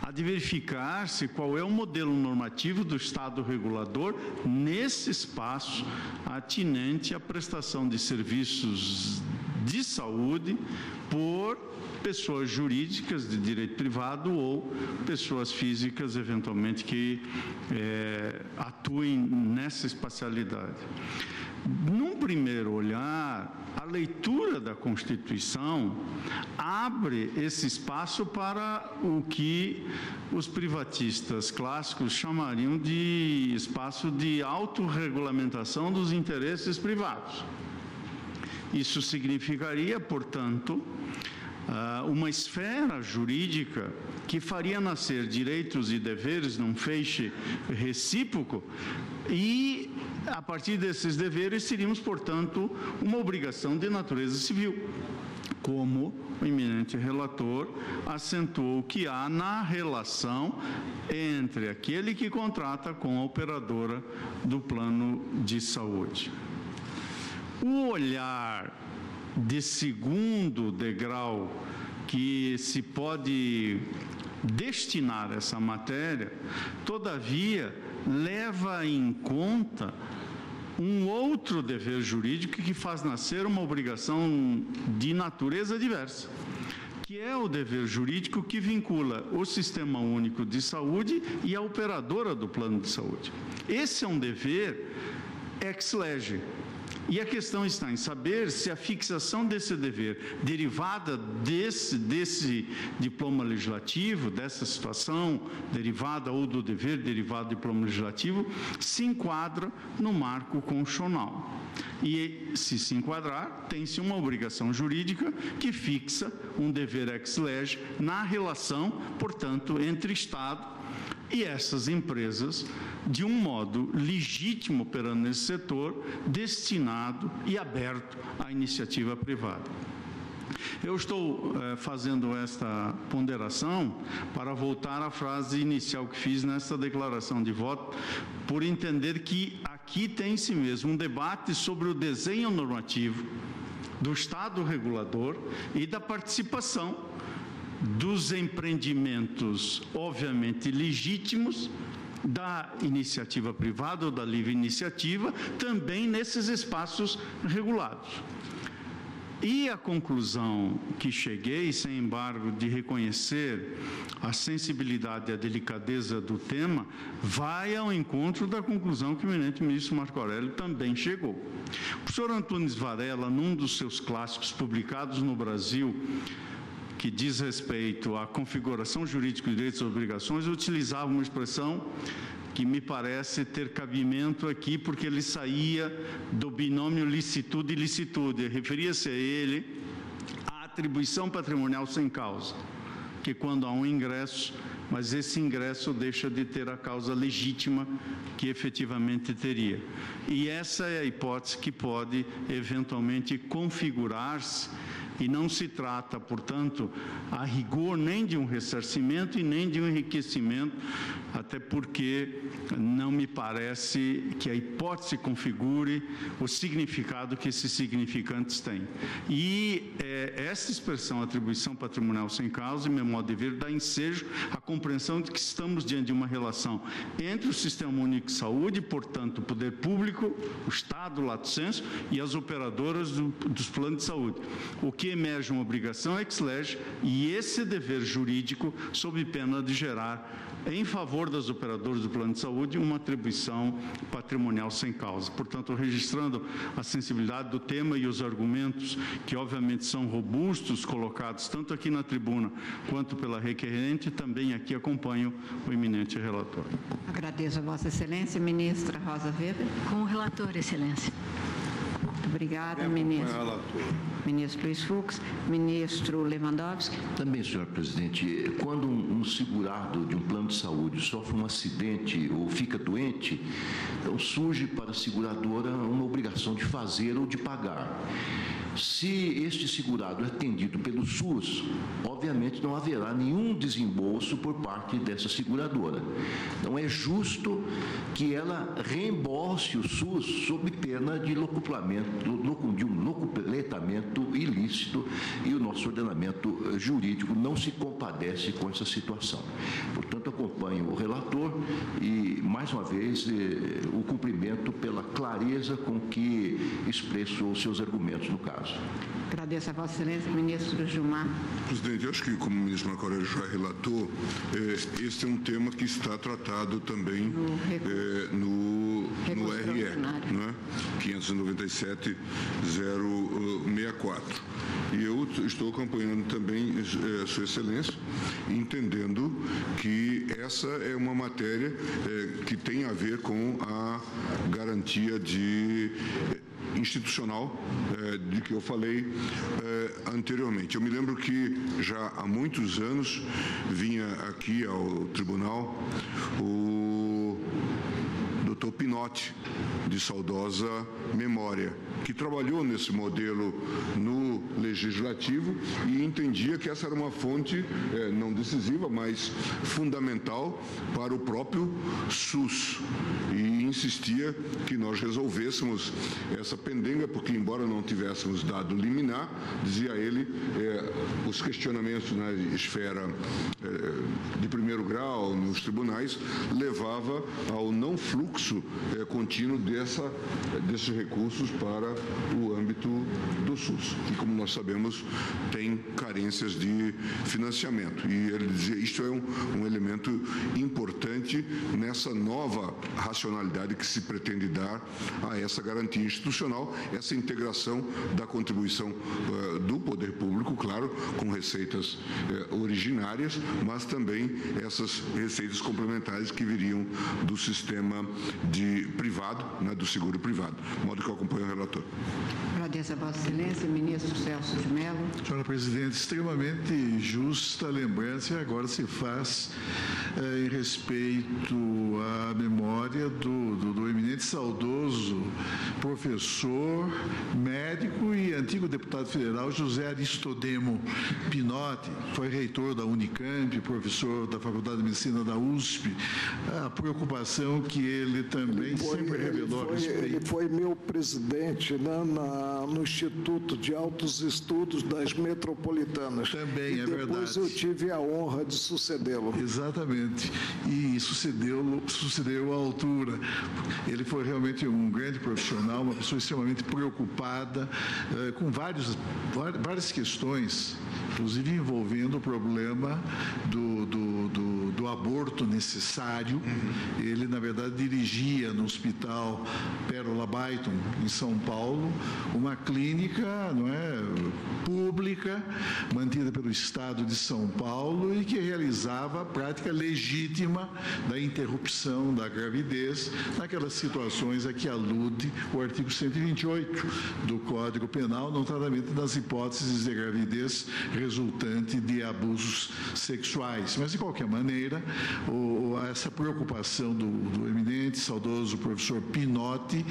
a de verificar-se qual é o modelo normativo do Estado regulador nesse espaço atinente à prestação de serviços de saúde por pessoas jurídicas de direito privado ou pessoas físicas, eventualmente, que atuem nessa espacialidade. Num primeiro olhar, a leitura da Constituição abre esse espaço para o que os privatistas clássicos chamariam de espaço de autorregulamentação dos interesses privados. Isso significaria, portanto, uma esfera jurídica que faria nascer direitos e deveres num feixe recíproco e, a partir desses deveres, teríamos, portanto, uma obrigação de natureza civil, como o eminente relator acentuou que há na relação entre aquele que contrata com a operadora do plano de saúde. O olhar de segundo degrau que se pode destinar essa matéria, todavia, leva em conta um outro dever jurídico que faz nascer uma obrigação de natureza diversa, que é o dever jurídico que vincula o Sistema Único de Saúde e a operadora do plano de saúde. Esse é um dever ex lege. E a questão está em saber se a fixação desse dever, derivada desse diploma legislativo, dessa situação derivada ou do dever derivado do diploma legislativo, se enquadra no marco constitucional. E, se enquadrar, tem-se uma obrigação jurídica que fixa um dever ex lege na relação, portanto, entre Estado e essas empresas, de um modo legítimo operando nesse setor, destinado e aberto à iniciativa privada. Eu estou fazendo esta ponderação para voltar à frase inicial que fiz nessa declaração de voto, por entender que aqui tem-se mesmo um debate sobre o desenho normativo do Estado regulador e da participação dos empreendimentos, obviamente legítimos, da iniciativa privada ou da livre iniciativa, também nesses espaços regulados. E a conclusão que cheguei, sem embargo, de reconhecer a sensibilidade e a delicadeza do tema, vai ao encontro da conclusão que o eminente ministro Marco Aurélio também chegou. O professor Antunes Varela, num dos seus clássicos publicados no Brasil, que diz respeito à configuração jurídica de direitos e obrigações, utilizava uma expressão que me parece ter cabimento aqui, porque ele saía do binômio licitude e licitude. Referia-se a ele à atribuição patrimonial sem causa, que quando há um ingresso, mas esse ingresso deixa de ter a causa legítima que efetivamente teria. E essa é a hipótese que pode eventualmente configurar-se, e não se trata, portanto, a rigor nem de um ressarcimento e nem de um enriquecimento, até porque não me parece que a hipótese configure o significado que esses significantes têm. E essa expressão, atribuição patrimonial sem causa, em meu modo de ver, dá ensejo à compreensão de que estamos diante de uma relação entre o Sistema Único de Saúde, portanto, o poder público, o Estado, lato sensu, e as operadoras dos planos de saúde. O que emerge uma obrigação ex lege e esse dever jurídico sob pena de gerar, em favor das operadoras do plano de saúde, uma atribuição patrimonial sem causa. Portanto, registrando a sensibilidade do tema e os argumentos que, obviamente, são robustos, colocados tanto aqui na tribuna quanto pela requerente, também aqui acompanho o eminente relator. Agradeço a Vossa Excelência, ministra Rosa Weber. Com o relator, Excelência. Muito obrigada, ministro. Ministro Luiz Fux, ministro Lewandowski. Também, senhor presidente, quando um segurado de um plano de saúde sofre um acidente ou fica doente, então surge para a seguradora uma obrigação de fazer ou de pagar. Se este segurado é atendido pelo SUS, obviamente não haverá nenhum desembolso por parte dessa seguradora. Não é justo que ela reembolse o SUS sob pena de um locupletamento ilícito, e o nosso ordenamento jurídico não se compadece com essa situação. Portanto, acompanho o relator e, mais uma vez, o cumprimento pela clareza com que expresso os seus argumentos no caso. Agradeço Agradeço a Vossa Excelência, ministro Gilmar. Presidente, eu acho que, como o ministro Marco Aurélio já relatou, esse é um tema que está tratado também no RE, né? 597-064. E eu estou acompanhando também Sua Excelência, entendendo que essa é uma matéria que tem a ver com a garantia institucional de que eu falei anteriormente. Eu me lembro que já há muitos anos vinha aqui ao tribunal o Dr. Pinotti, de saudosa memória, que trabalhou nesse modelo no Legislativo e entendia que essa era uma fonte não decisiva, mas fundamental para o próprio SUS. E insistia que nós resolvêssemos essa pendenga, porque, embora não tivéssemos dado liminar, dizia ele, os questionamentos na esfera de primeiro grau, nos tribunais, levava ao não fluxo contínuo desses recursos para o âmbito do SUS, que, como nós sabemos, tem carências de financiamento. E ele dizia, isto é um elemento importante nessa nova racionalidade que se pretende dar a essa garantia institucional, essa integração da contribuição do poder público, claro, com receitas originárias, mas também essas receitas complementares que viriam do sistema privado, né, do seguro privado, de modo que eu acompanho o relator. Agradeço a Vossa Excelência, ministro Celso de Mello. Senhora Presidente, extremamente justa lembrança agora se faz em respeito à memória do eminente saudoso professor, médico e antigo deputado federal José Aristodemo Pinotti, foi reitor da Unicamp, professor da Faculdade de Medicina da USP, a preocupação que ele também sempre revelou a respeito. Ele foi meu presidente, né, no Instituto de Altos Estudos das Metropolitanas. Também, é verdade. Depois eu tive a honra de sucedê-lo. Exatamente. E sucedeu à altura. Ele foi realmente um grande profissional, uma pessoa extremamente preocupada com várias questões, inclusive envolvendo o problema do aborto necessário. Ele, na verdade, dirigia no Hospital Pérola Baiton, em São Paulo, uma clínica, pública, mantida pelo Estado de São Paulo e que realizava a prática legítima da interrupção da gravidez naquelas situações a que alude o artigo 128 do Código Penal, notadamente nas hipóteses de gravidez resultante de abusos sexuais. Mas, de qualquer maneira, essa preocupação do eminente, saudoso professor Pinotti,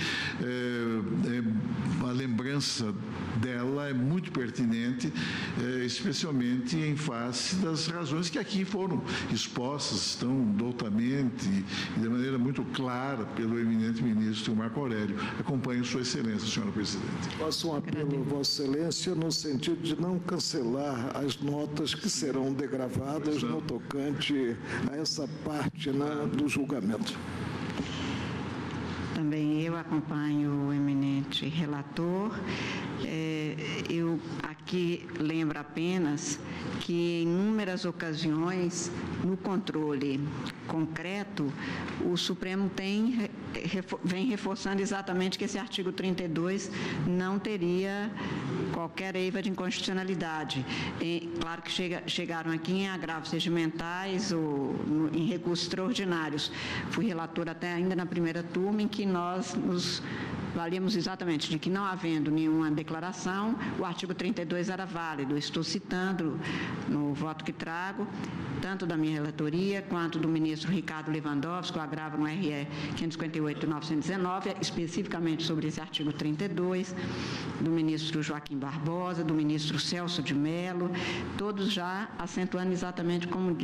a lembrança dela é muito pertinente, especialmente em face das razões que aqui foram expostas tão doutamente e de maneira muito clara pelo eminente ministro Marco Aurélio. Acompanho Sua Excelência, senhora Presidente. Faço um apelo, Vossa Excelência, no sentido de não cancelar as notas que serão degravadas no tocante a essa parte, né, do julgamento. Também eu acompanho o eminente relator. Eu aqui lembro apenas que em inúmeras ocasiões, no controle concreto, o Supremo vem reforçando exatamente que esse artigo 32 não teria qualquer eiva de inconstitucionalidade. Claro que chegaram aqui em agravos regimentais ou em recursos extraordinários. Fui relator até ainda na primeira turma, em que nós nos valíamos exatamente de que, não havendo nenhuma declaração, o artigo 32 era válido. Estou citando no voto que trago, tanto da minha relatoria quanto do ministro Ricardo Lewandowski, o agravo no RE 558/919, especificamente sobre esse artigo 32, do ministro Joaquim Barbosa, do ministro Celso de Mello, todos já acentuando exatamente como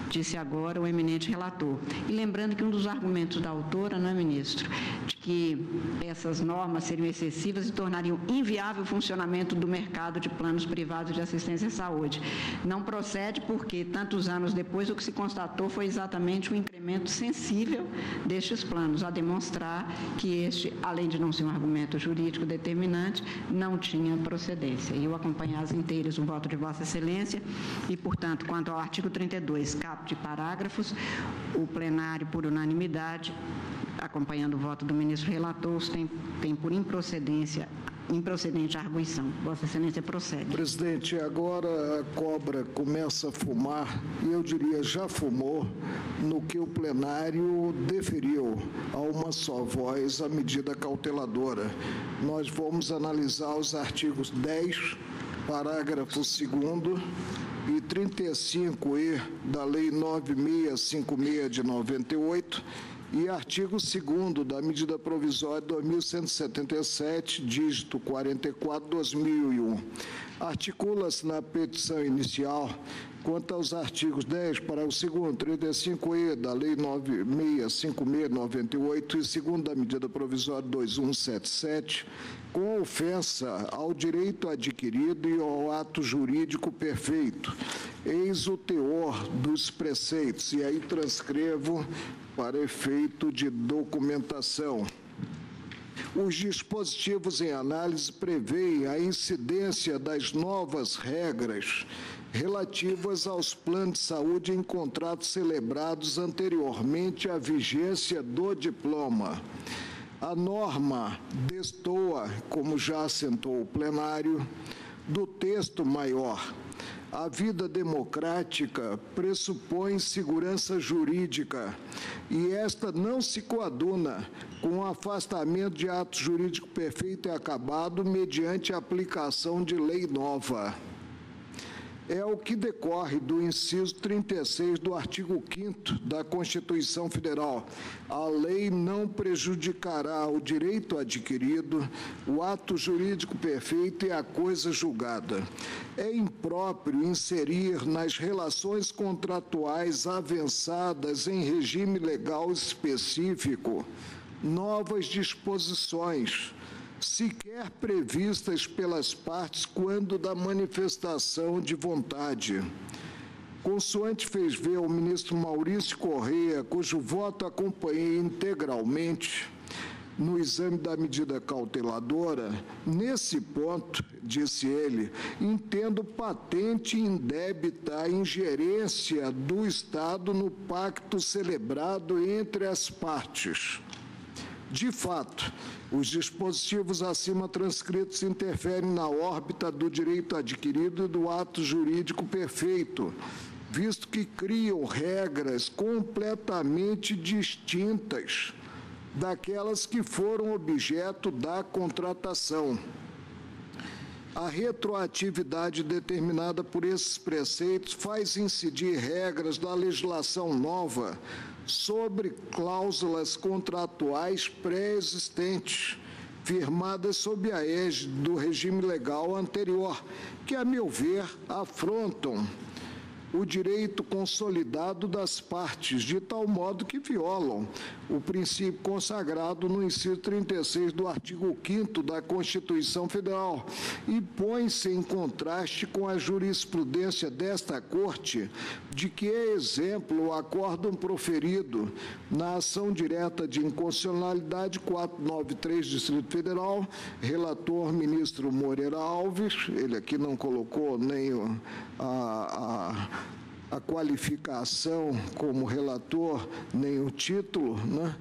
disse agora o eminente relator. E lembrando que um dos argumentos da autora, não é, ministro, de que essas normas seriam excessivas e tornariam inviável o funcionamento do mercado de planos privados de assistência à saúde. Não procede porque, tantos anos depois, o que se constatou foi exatamente um incremento sensível destes planos, a demonstrar que este, além de não ser um argumento jurídico determinante, não tinha procedência. E eu acompanhei às inteiras o voto de Vossa Excelência e, portanto, quanto ao artigo 32, caput de parágrafos, o plenário, por unanimidade, acompanhando o voto do ministro relator, tem por improcedente a arguição. Vossa Excelência prossegue. Presidente, agora a cobra começa a fumar, e eu diria já fumou, no que o plenário deferiu a uma só voz a medida cauteladora. Nós vamos analisar os artigos 10, parágrafo 2º, e 35E da Lei 9656 de 98, e artigo 2º da medida provisória 2177, dígito 44/2001. Articula-se na petição inicial, quanto aos artigos 10, parágrafo 2º, 35E da Lei 9656 de 98 e 2º da medida provisória 2177, com ofensa ao direito adquirido e ao ato jurídico perfeito. Eis o teor dos preceitos, e aí transcrevo para efeito de documentação. Os dispositivos em análise prevêem a incidência das novas regras relativas aos planos de saúde em contratos celebrados anteriormente à vigência do diploma. A norma destoa, como já assentou o plenário, do texto maior. A vida democrática pressupõe segurança jurídica e esta não se coaduna com o afastamento de ato jurídico perfeito e acabado mediante a aplicação de lei nova. É o que decorre do inciso 36 do artigo 5º da Constituição Federal. A lei não prejudicará o direito adquirido, o ato jurídico perfeito e a coisa julgada. É impróprio inserir nas relações contratuais avançadas em regime legal específico novas disposições, sequer previstas pelas partes quando da manifestação de vontade. Consoante fez ver o ministro Maurício Correia, cujo voto acompanhei integralmente no exame da medida cauteladora, nesse ponto, disse ele, entendo patente e indébita a ingerência do Estado no pacto celebrado entre as partes. De fato, os dispositivos acima transcritos interferem na órbita do direito adquirido e do ato jurídico perfeito, visto que criam regras completamente distintas daquelas que foram objeto da contratação. A retroatividade determinada por esses preceitos faz incidir regras da legislação nova sobre cláusulas contratuais pré-existentes, firmadas sob a égide do regime legal anterior, que, a meu ver, afrontam o direito consolidado das partes, de tal modo que violam o princípio consagrado no inciso 36 do artigo 5º da Constituição Federal e põe-se em contraste com a jurisprudência desta Corte, de que é exemplo o acórdão proferido na ação direta de inconstitucionalidade 493 do Distrito Federal, relator ministro Moreira Alves, ele aqui não colocou nem a qualificação como relator, nem o título, né,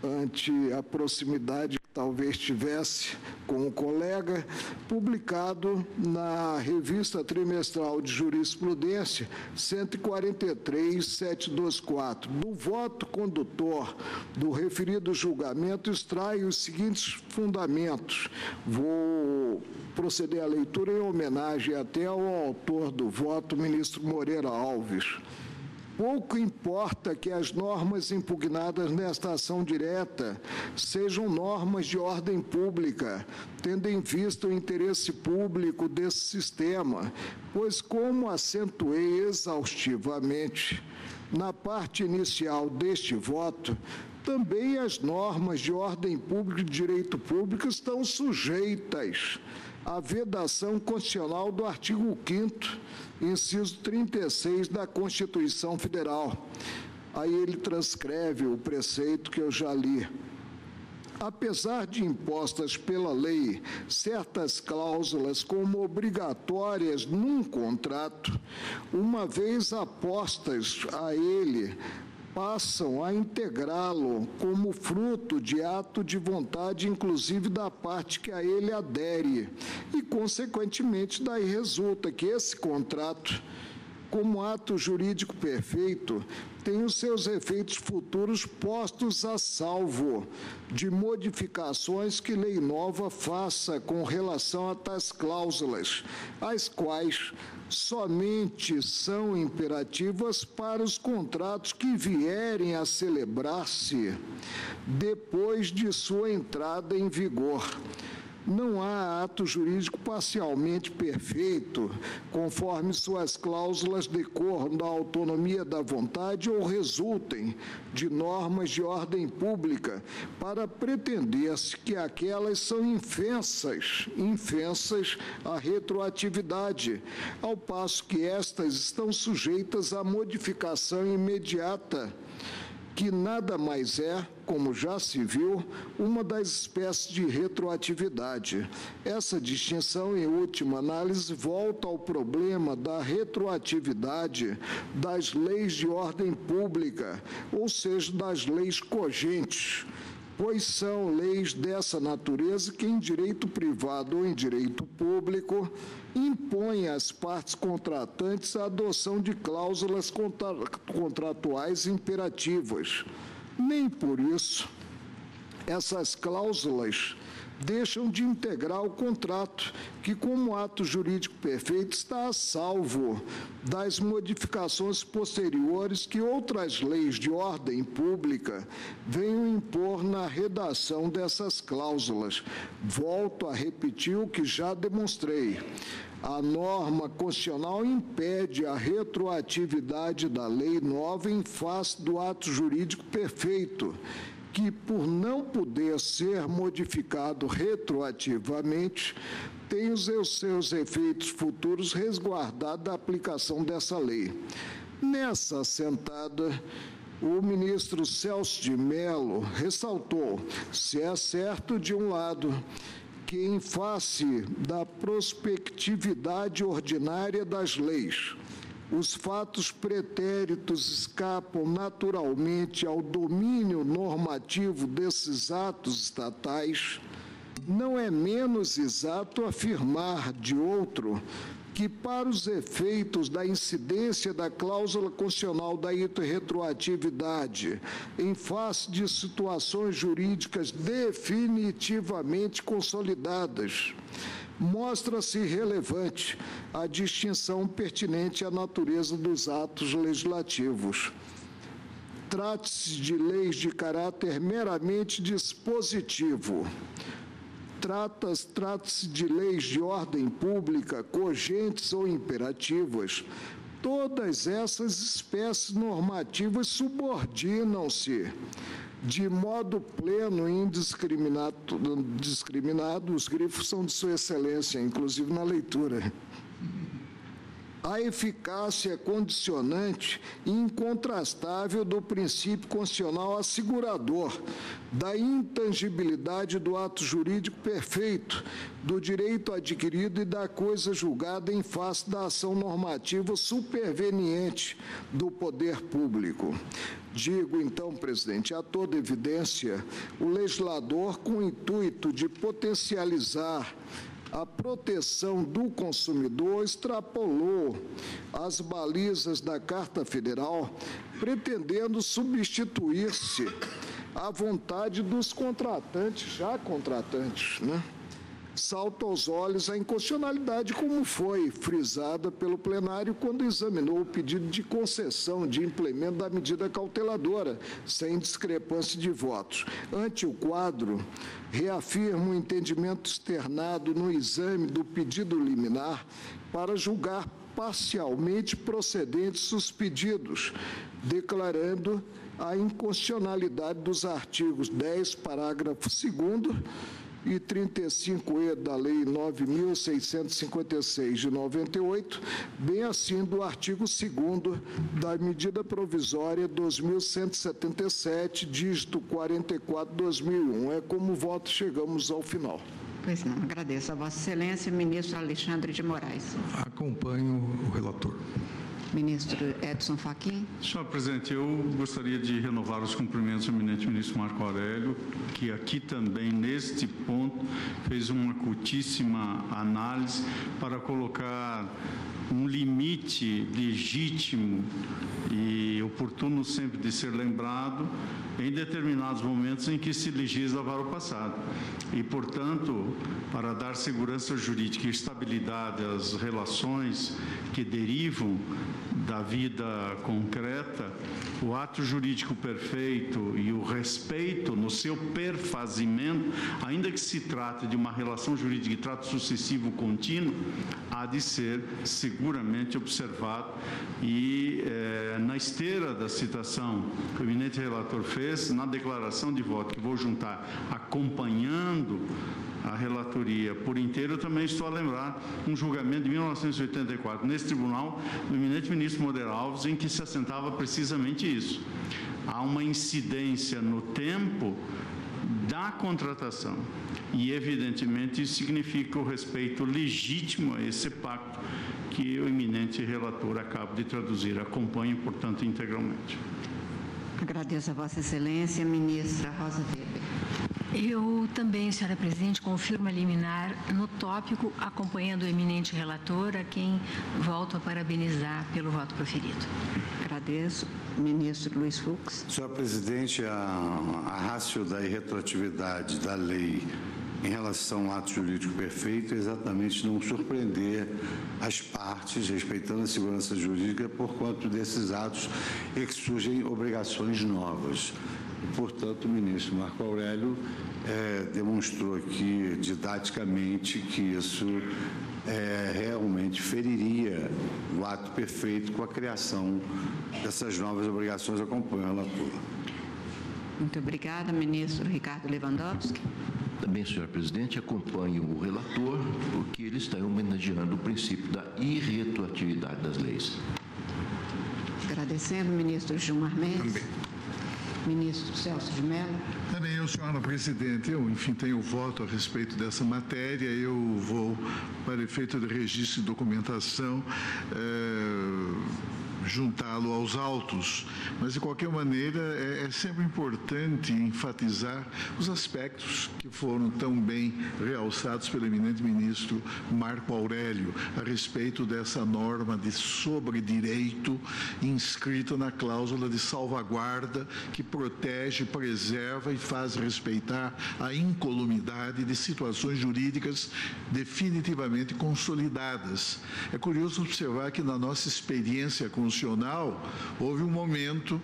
ante a proximidade que talvez tivesse com o colega, publicado na Revista Trimestral de Jurisprudência 143.724. Do voto condutor do referido julgamento, extrai os seguintes fundamentos. Vou proceder à leitura em homenagem até ao autor do voto, ministro Moreira Alves. Pouco importa que as normas impugnadas nesta ação direta sejam normas de ordem pública, tendo em vista o interesse público desse sistema, pois, como acentuei exaustivamente na parte inicial deste voto, também as normas de ordem pública e direito público estão sujeitas à vedação constitucional do artigo 5º, inciso 36 da Constituição Federal. Aí ele transcreve o preceito que eu já li. Apesar de impostas pela lei certas cláusulas como obrigatórias num contrato, uma vez apostas a ele, passam a integrá-lo como fruto de ato de vontade, inclusive da parte que a ele adere, e, consequentemente, daí resulta que esse contrato, como ato jurídico perfeito, tem os seus efeitos futuros postos a salvo de modificações que lei nova faça com relação a tais cláusulas, as quais somente são imperativas para os contratos que vierem a celebrar-se depois de sua entrada em vigor. Não há ato jurídico parcialmente perfeito, conforme suas cláusulas decorram da autonomia da vontade ou resultem de normas de ordem pública, para pretender-se que aquelas são infensas à retroatividade, ao passo que estas estão sujeitas à modificação imediata, que nada mais é, como já se viu, uma das espécies de retroatividade. Essa distinção, em última análise, volta ao problema da retroatividade das leis de ordem pública, ou seja, das leis cogentes, pois são leis dessa natureza que, em direito privado ou em direito público, impõem às partes contratantes a adoção de cláusulas contratuais imperativas. Nem por isso essas cláusulas deixam de integrar o contrato, que, como ato jurídico perfeito, está a salvo das modificações posteriores que outras leis de ordem pública venham impor na redação dessas cláusulas. Volto a repetir o que já demonstrei. A norma constitucional impede a retroatividade da lei nova em face do ato jurídico perfeito, que, por não poder ser modificado retroativamente, tem os seus efeitos futuros resguardados da aplicação dessa lei. Nessa assentada, o ministro Celso de Mello ressaltou, se é certo, de um lado, que, em face da prospectividade ordinária das leis, os fatos pretéritos escapam naturalmente ao domínio normativo desses atos estatais, não é menos exato afirmar, de outro, que, para os efeitos da incidência da cláusula constitucional da retroatividade, em face de situações jurídicas definitivamente consolidadas, mostra-se relevante a distinção pertinente à natureza dos atos legislativos. Trate-se de leis de caráter meramente dispositivo. Trata-se de leis de ordem pública, cogentes ou imperativas. Todas essas espécies normativas subordinam-se de modo pleno e indiscriminado, os grifos são de Sua Excelência, inclusive na leitura, a eficácia condicionante e incontrastável do princípio constitucional assegurador da intangibilidade do ato jurídico perfeito, do direito adquirido e da coisa julgada em face da ação normativa superveniente do poder público. Digo, então, presidente, a toda evidência, o legislador, com o intuito de potencializar a proteção do consumidor, extrapolou as balizas da Carta Federal, pretendendo substituir-se à vontade dos contratantes, já contratantes, né? Salta aos olhos a inconstitucionalidade, como foi frisada pelo plenário quando examinou o pedido de concessão de implemento da medida cauteladora, sem discrepância de votos. Ante o quadro, reafirmo o entendimento externado no exame do pedido liminar para julgar parcialmente procedentes os pedidos, declarando a inconstitucionalidade dos artigos 10, parágrafo 2º, e 35E da Lei 9.656 de 98, bem assim do artigo 2º da Medida Provisória 2.177, dígito 44/2001. É como voto, chegamos ao final. Pois não, agradeço a Vossa Excelência, ministro Alexandre de Moraes. Acompanho o relator. Ministro Edson Fachin. Senhor presidente, eu gostaria de renovar os cumprimentos ao eminente ministro Marco Aurélio, que aqui também, neste ponto, fez uma cultíssima análise para colocar um limite legítimo e oportuno sempre de ser lembrado em determinados momentos em que se legisla para o passado. E, portanto, para dar segurança jurídica e estabilidade às relações que derivam da vida concreta, o ato jurídico perfeito e o respeito no seu perfazimento, ainda que se trate de uma relação jurídica de trato sucessivo contínuo, há de ser seguramente observado. E na esteira da citação que o eminente relator fez, na declaração de voto que vou juntar acompanhando a relatoria por inteiro, eu também estou a lembrar um julgamento de 1984 nesse tribunal do eminente ministro Moreira Alves, em que se assentava precisamente isso. Há uma incidência no tempo da contratação e, evidentemente, isso significa o respeito legítimo a esse pacto que o eminente relator acaba de traduzir. Acompanho, portanto, integralmente. Agradeço a Vossa Excelência, ministra Rosa Weber. Eu também, senhora presidente, confirmo a liminar no tópico, acompanhando o eminente relator, a quem volto a parabenizar pelo voto proferido. Agradeço. Ministro Luiz Fux. Senhora presidente, a rácio da irretroatividade da lei em relação ao ato jurídico perfeito é exatamente não surpreender as partes, respeitando a segurança jurídica, por conta desses atos em que surgem obrigações novas. Portanto, o ministro Marco Aurélio demonstrou aqui didaticamente que isso realmente feriria o ato perfeito com a criação dessas novas obrigações. Acompanho a relator. Muito obrigada, ministro Ricardo Lewandowski. Também, senhor presidente, acompanho o relator, porque ele está homenageando o princípio da irretroatividade das leis. Agradecendo, ministro Gilmar Mendes. Também. Ministro Celso de Mello. Também eu, senhora presidente, eu, enfim, tenho voto a respeito dessa matéria. Eu vou, para efeito de registro e documentação, juntá-lo aos autos, mas de qualquer maneira é sempre importante enfatizar os aspectos que foram tão bem realçados pelo eminente ministro Marco Aurélio a respeito dessa norma de sobredireito inscrita na cláusula de salvaguarda que protege, preserva e faz respeitar a incolumidade de situações jurídicas definitivamente consolidadas. É curioso observar que na nossa experiência constitucional houve um momento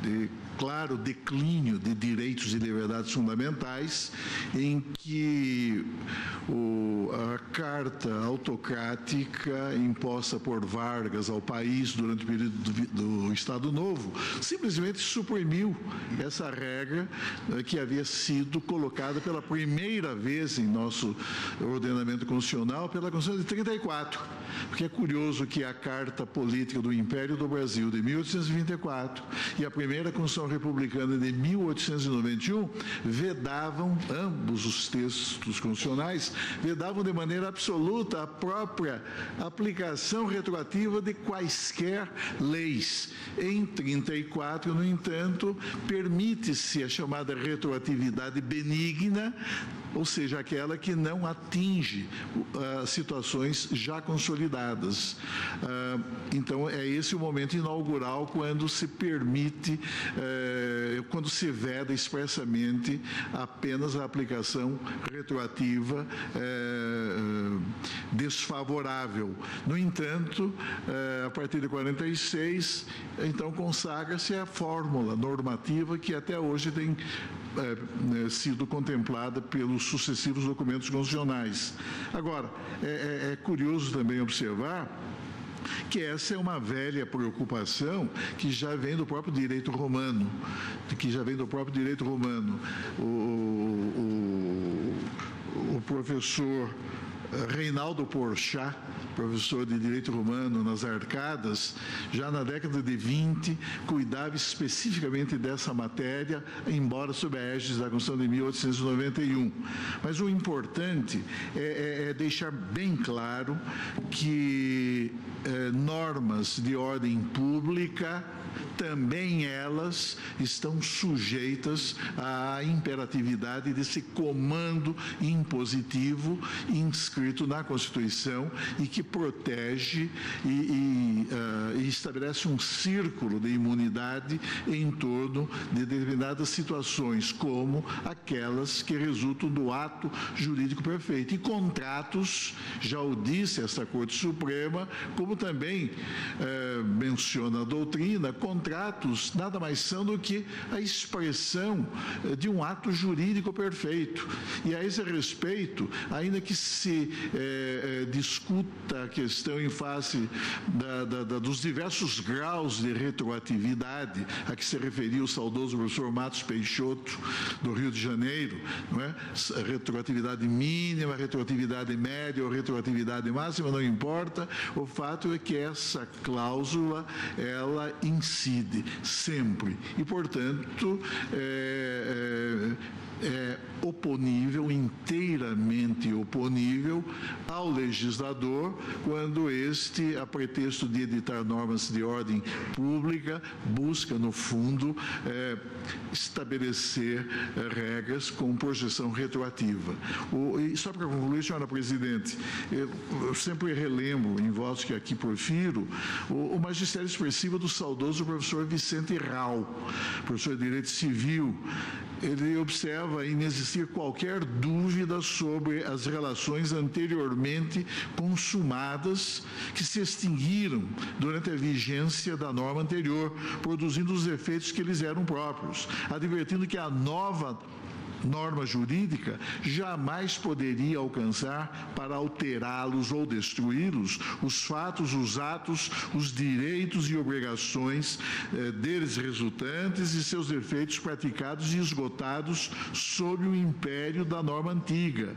de claro declínio de direitos e liberdades fundamentais, em que a carta autocrática imposta por Vargas ao país durante o período do Estado Novo simplesmente suprimiu essa regra que havia sido colocada pela primeira vez em nosso ordenamento constitucional pela Constituição de 34. Porque é curioso que a Carta Política do Império do Brasil de 1824 e a primeira Constituição Republicana de 1891 vedavam, ambos os textos constitucionais, vedavam de maneira absoluta a própria aplicação retroativa de quaisquer leis. Em 34, no entanto, permite-se a chamada retroatividade benigna, ou seja, aquela que não atinge situações já consolidadas. Então, é esse o momento inaugural quando se permite, quando se veda expressamente apenas a aplicação retroativa desfavorável. No entanto, a partir de 46, então consagra-se a fórmula normativa que até hoje tem sido contemplada pelos sucessivos documentos constitucionais. Agora, é curioso também observar que essa é uma velha preocupação que já vem do próprio direito romano, O professor Reinaldo Porchat, professor de Direito Romano nas Arcadas, já na década de 20, cuidava especificamente dessa matéria, embora sob a égide da Constituição de 1891. Mas o importante é deixar bem claro que normas de ordem pública, também elas estão sujeitas à imperatividade desse comando impositivo inscrito na Constituição e que protege e estabelece um círculo de imunidade em torno de determinadas situações, como aquelas que resultam do ato jurídico perfeito. E contratos, já o disse esta Corte Suprema, como também menciona a doutrina, contratos nada mais são do que a expressão de um ato jurídico perfeito. E a esse respeito, ainda que se discuta a questão em face dos diversos graus de retroatividade a que se referiu o saudoso professor Matos Peixoto, do Rio de Janeiro, não é? Retroatividade mínima, retroatividade média ou retroatividade máxima, não importa, o fato é que essa cláusula, ela incide sempre e, portanto, é oponível, inteiramente oponível ao legislador, quando este, a pretexto de editar normas de ordem pública, busca, no fundo, estabelecer regras com projeção retroativa. E só para concluir, senhora presidente, eu sempre relembro, em votos que aqui profiro, o magistério expressivo do saudoso professor Vicente Rau, professor de Direito Civil. Ele observa a inexistir qualquer dúvida sobre as relações anteriormente consumadas que se extinguiram durante a vigência da norma anterior, produzindo os efeitos que eles eram próprios, advertindo que a nova norma jurídica jamais poderia alcançar para alterá-los ou destruí-los os fatos, os atos, os direitos e obrigações deles resultantes e seus efeitos praticados e esgotados sob o império da norma antiga.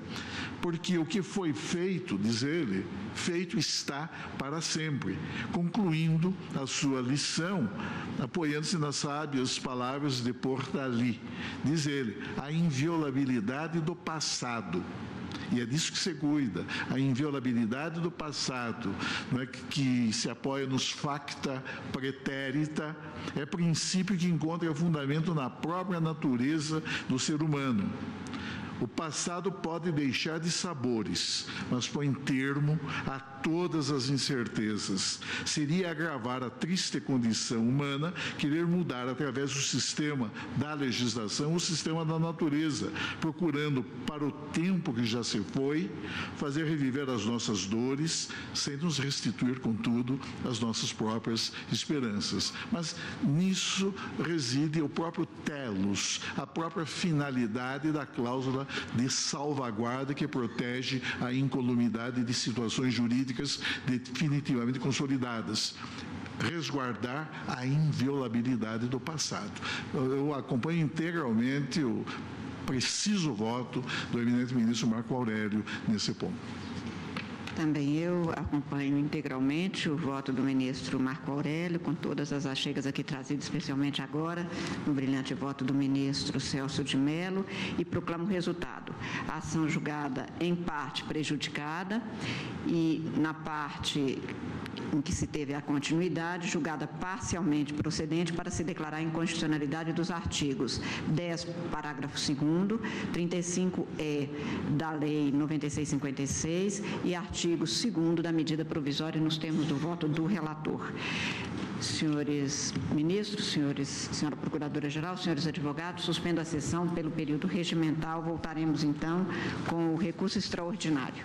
Porque o que foi feito, diz ele, feito está para sempre, concluindo a sua lição, apoiando-se nas sábias palavras de Portali. Diz ele, a inviolabilidade do passado. E é disso que se cuida, a inviolabilidade do passado, não é, que se apoia nos facta pretérita, é princípio que encontra fundamento na própria natureza do ser humano. O passado pode deixar de sabores, mas põe termo a todas as incertezas. Seria agravar a triste condição humana querer mudar através do sistema da legislação o sistema da natureza, procurando para o tempo que já se foi fazer reviver as nossas dores, sem nos restituir, contudo, as nossas próprias esperanças. Mas nisso reside o próprio telos, a própria finalidade da cláusula de salvaguarda que protege a incolumidade de situações jurídicas definitivamente consolidadas. Resguardar a inviolabilidade do passado. Eu acompanho integralmente o preciso voto do eminente ministro Marco Aurélio nesse ponto. Também eu acompanho integralmente o voto do ministro Marco Aurélio, com todas as achegas aqui trazidas, especialmente agora, no brilhante voto do ministro Celso de Mello, e proclamo o resultado. A ação julgada em parte prejudicada e na parte em que se teve a continuidade, julgada parcialmente procedente para se declarar a inconstitucionalidade dos artigos 10, parágrafo 2º, 35E da Lei 9656 e artigo 2º da medida provisória nos termos do voto do relator. Senhores ministros, senhora Procuradora-Geral, senhores advogados, suspendo a sessão pelo período regimental. Voltaremos, então, com o recurso extraordinário.